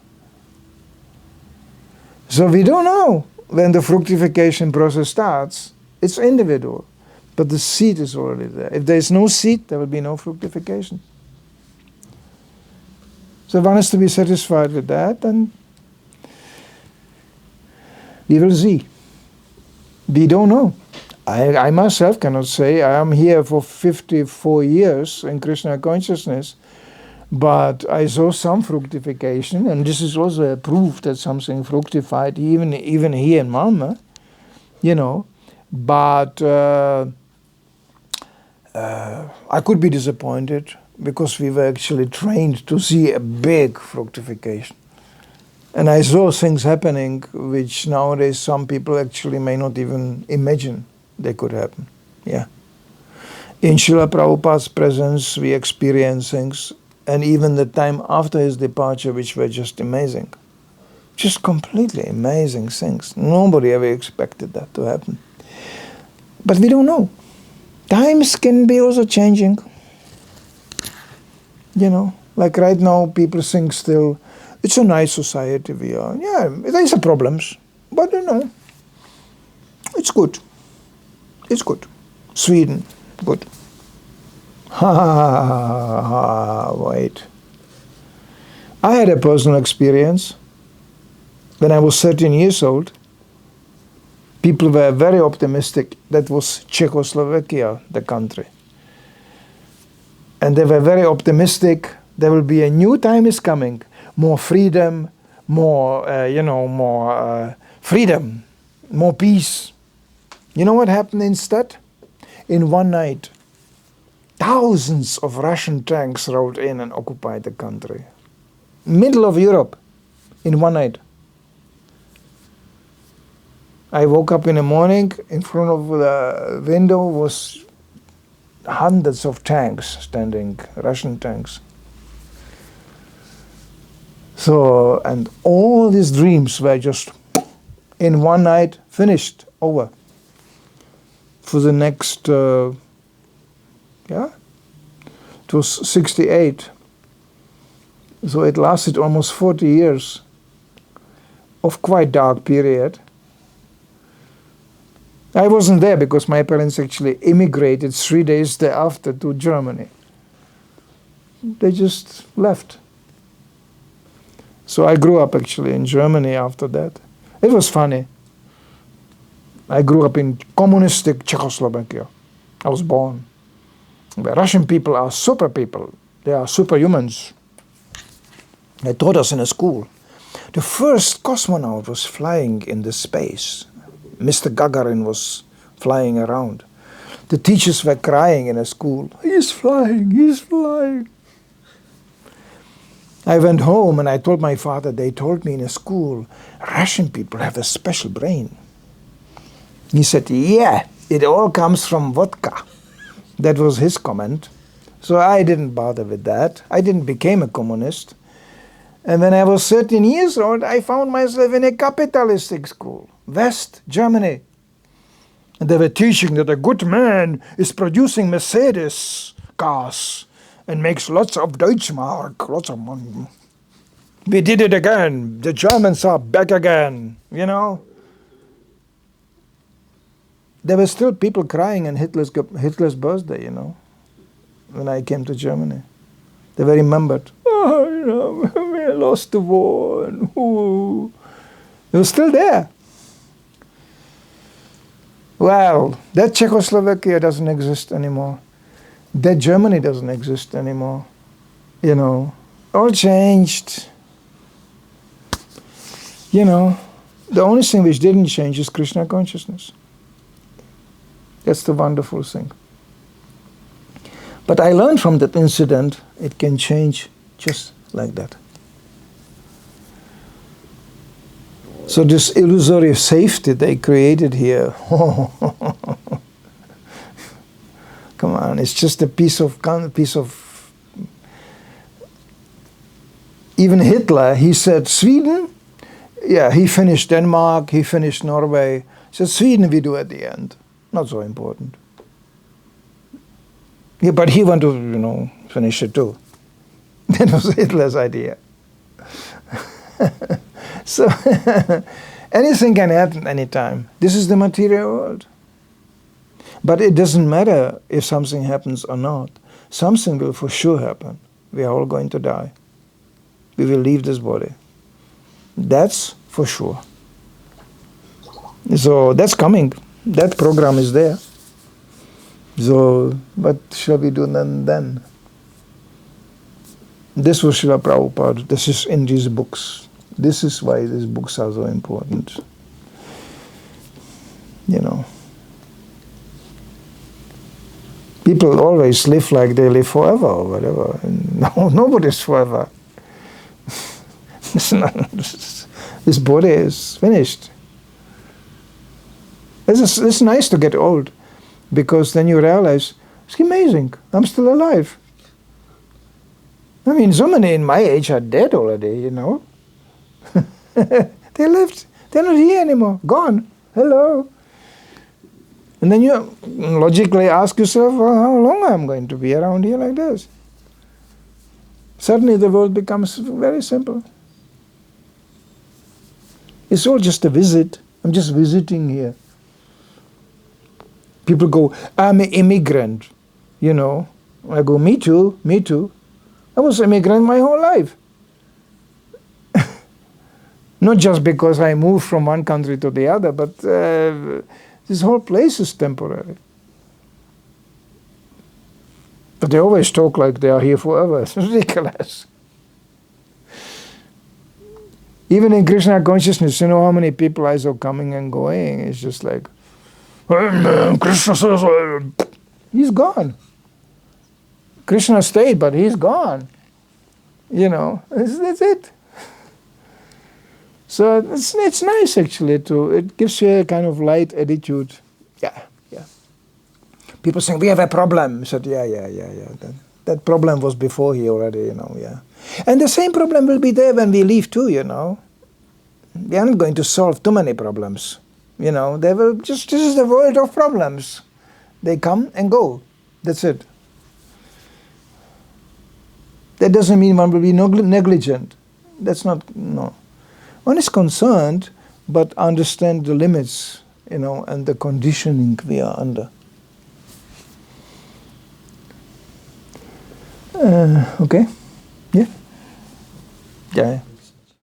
So we don't know when the fructification process starts. It's individual. But the seed is already there. If there is no seed, there will be no fructification. So one has to be satisfied with that, and we will see. We don't know. I myself cannot say. I am here for 54 years in Krishna consciousness, but I saw some fructification, and this is also a proof that something fructified, even here in Malmö, you know. But I could be disappointed because we were actually trained to see a big fructification. And I saw things happening which nowadays some people actually may not even imagine they could happen. Yeah. In Srila Prabhupada's presence, we experienced things, and even the time after his departure, which were just amazing. Just completely amazing things. Nobody ever expected that to happen. But we don't know. Times can be also changing. You know, like right now, people think still, it's a nice society we are. Yeah, there's problems, but you know, it's good. It's good. Sweden, good. Wait. I had a personal experience. When I was 13 years old, people were very optimistic. That was Czechoslovakia, the country. And they were very optimistic There will be a new time is coming. More freedom, more, more freedom, more peace. You know what happened instead? In one night, thousands of Russian tanks rode in and occupied the country. Middle of Europe, in one night. I woke up in the morning, in front of the window was hundreds of tanks standing, Russian tanks. So, and all these dreams were just in one night finished, over. For the next, it was 68. So it lasted almost 40 years of quite dark period. I wasn't there because my parents actually immigrated 3 days thereafter to Germany. They just left. So I grew up actually in Germany after that. It was funny. I grew up in communistic Czechoslovakia. I was born. The Russian people are super people. They are superhumans. They taught us in a school. The first cosmonaut was flying in the space. Mr. Gagarin was flying around. The teachers were crying in a school. He's flying, he's flying. I went home and I told my father, they told me in a school, Russian people have a special brain. He said, yeah, it all comes from vodka. That was his comment. So I didn't bother with that. I didn't become a communist. And when I was 13 years old, I found myself in a capitalistic school, West Germany. And they were teaching that a good man is producing Mercedes cars and makes lots of Deutschmark, lots of money. We did it again. The Germans are back again, you know. There were still people crying on Hitler's birthday, you know, when I came to Germany. They were remembered. Oh, you know, we lost the war. And ooh. It was still there. Well, that Czechoslovakia doesn't exist anymore. That Germany doesn't exist anymore. You know, all changed. You know, the only thing which didn't change is Krishna consciousness. That's the wonderful thing. But I learned from that incident, it can change just like that. So this illusory safety they created here, come on, it's just a piece of. Even Hitler, he said Sweden, yeah, he finished Denmark, he finished Norway. He said Sweden we do at the end, not so important. Yeah, but he wanted to, you know, finish it too. That was Hitler's idea. So anything can happen anytime. This is the material world. But it doesn't matter if something happens or not. Something will for sure happen. We are all going to die. We will leave this body. That's for sure. So that's coming. That program is there. So what shall we do then? This was Srila Prabhupada. This is in these books. This is why these books are so important. You know. People always live like they live forever or whatever. No, nobody's forever. This body is finished. It's nice to get old, because then you realize, it's amazing, I'm still alive. I mean, so many in my age are dead already, you know. They left, they're not here anymore, gone, hello. And then you logically ask yourself, well, how long I'm going to be around here like this? Suddenly the world becomes very simple. It's all just a visit. I'm just visiting here. People go, I'm an immigrant, you know. I go, me too, me too. I was an immigrant my whole life. Not just because I moved from one country to the other, but this whole place is temporary. But they always talk like they are here forever. It's ridiculous. Even in Krishna consciousness, you know how many people I saw coming and going. It's just like, Krishna says, he's gone. Krishna stayed, but he's gone. You know, that's it. So it's nice actually it gives you a kind of light attitude. Yeah. People saying, we have a problem. I said, yeah. That problem was before here already, you know, yeah. And the same problem will be there when we leave too, you know. We aren't going to solve too many problems. You know, they will this is the world of problems. They come and go. That's it. That doesn't mean one will be negligent. That's not, no. One is concerned, but understand the limits, you know, and the conditioning we are under. Okay? Yeah? Yeah.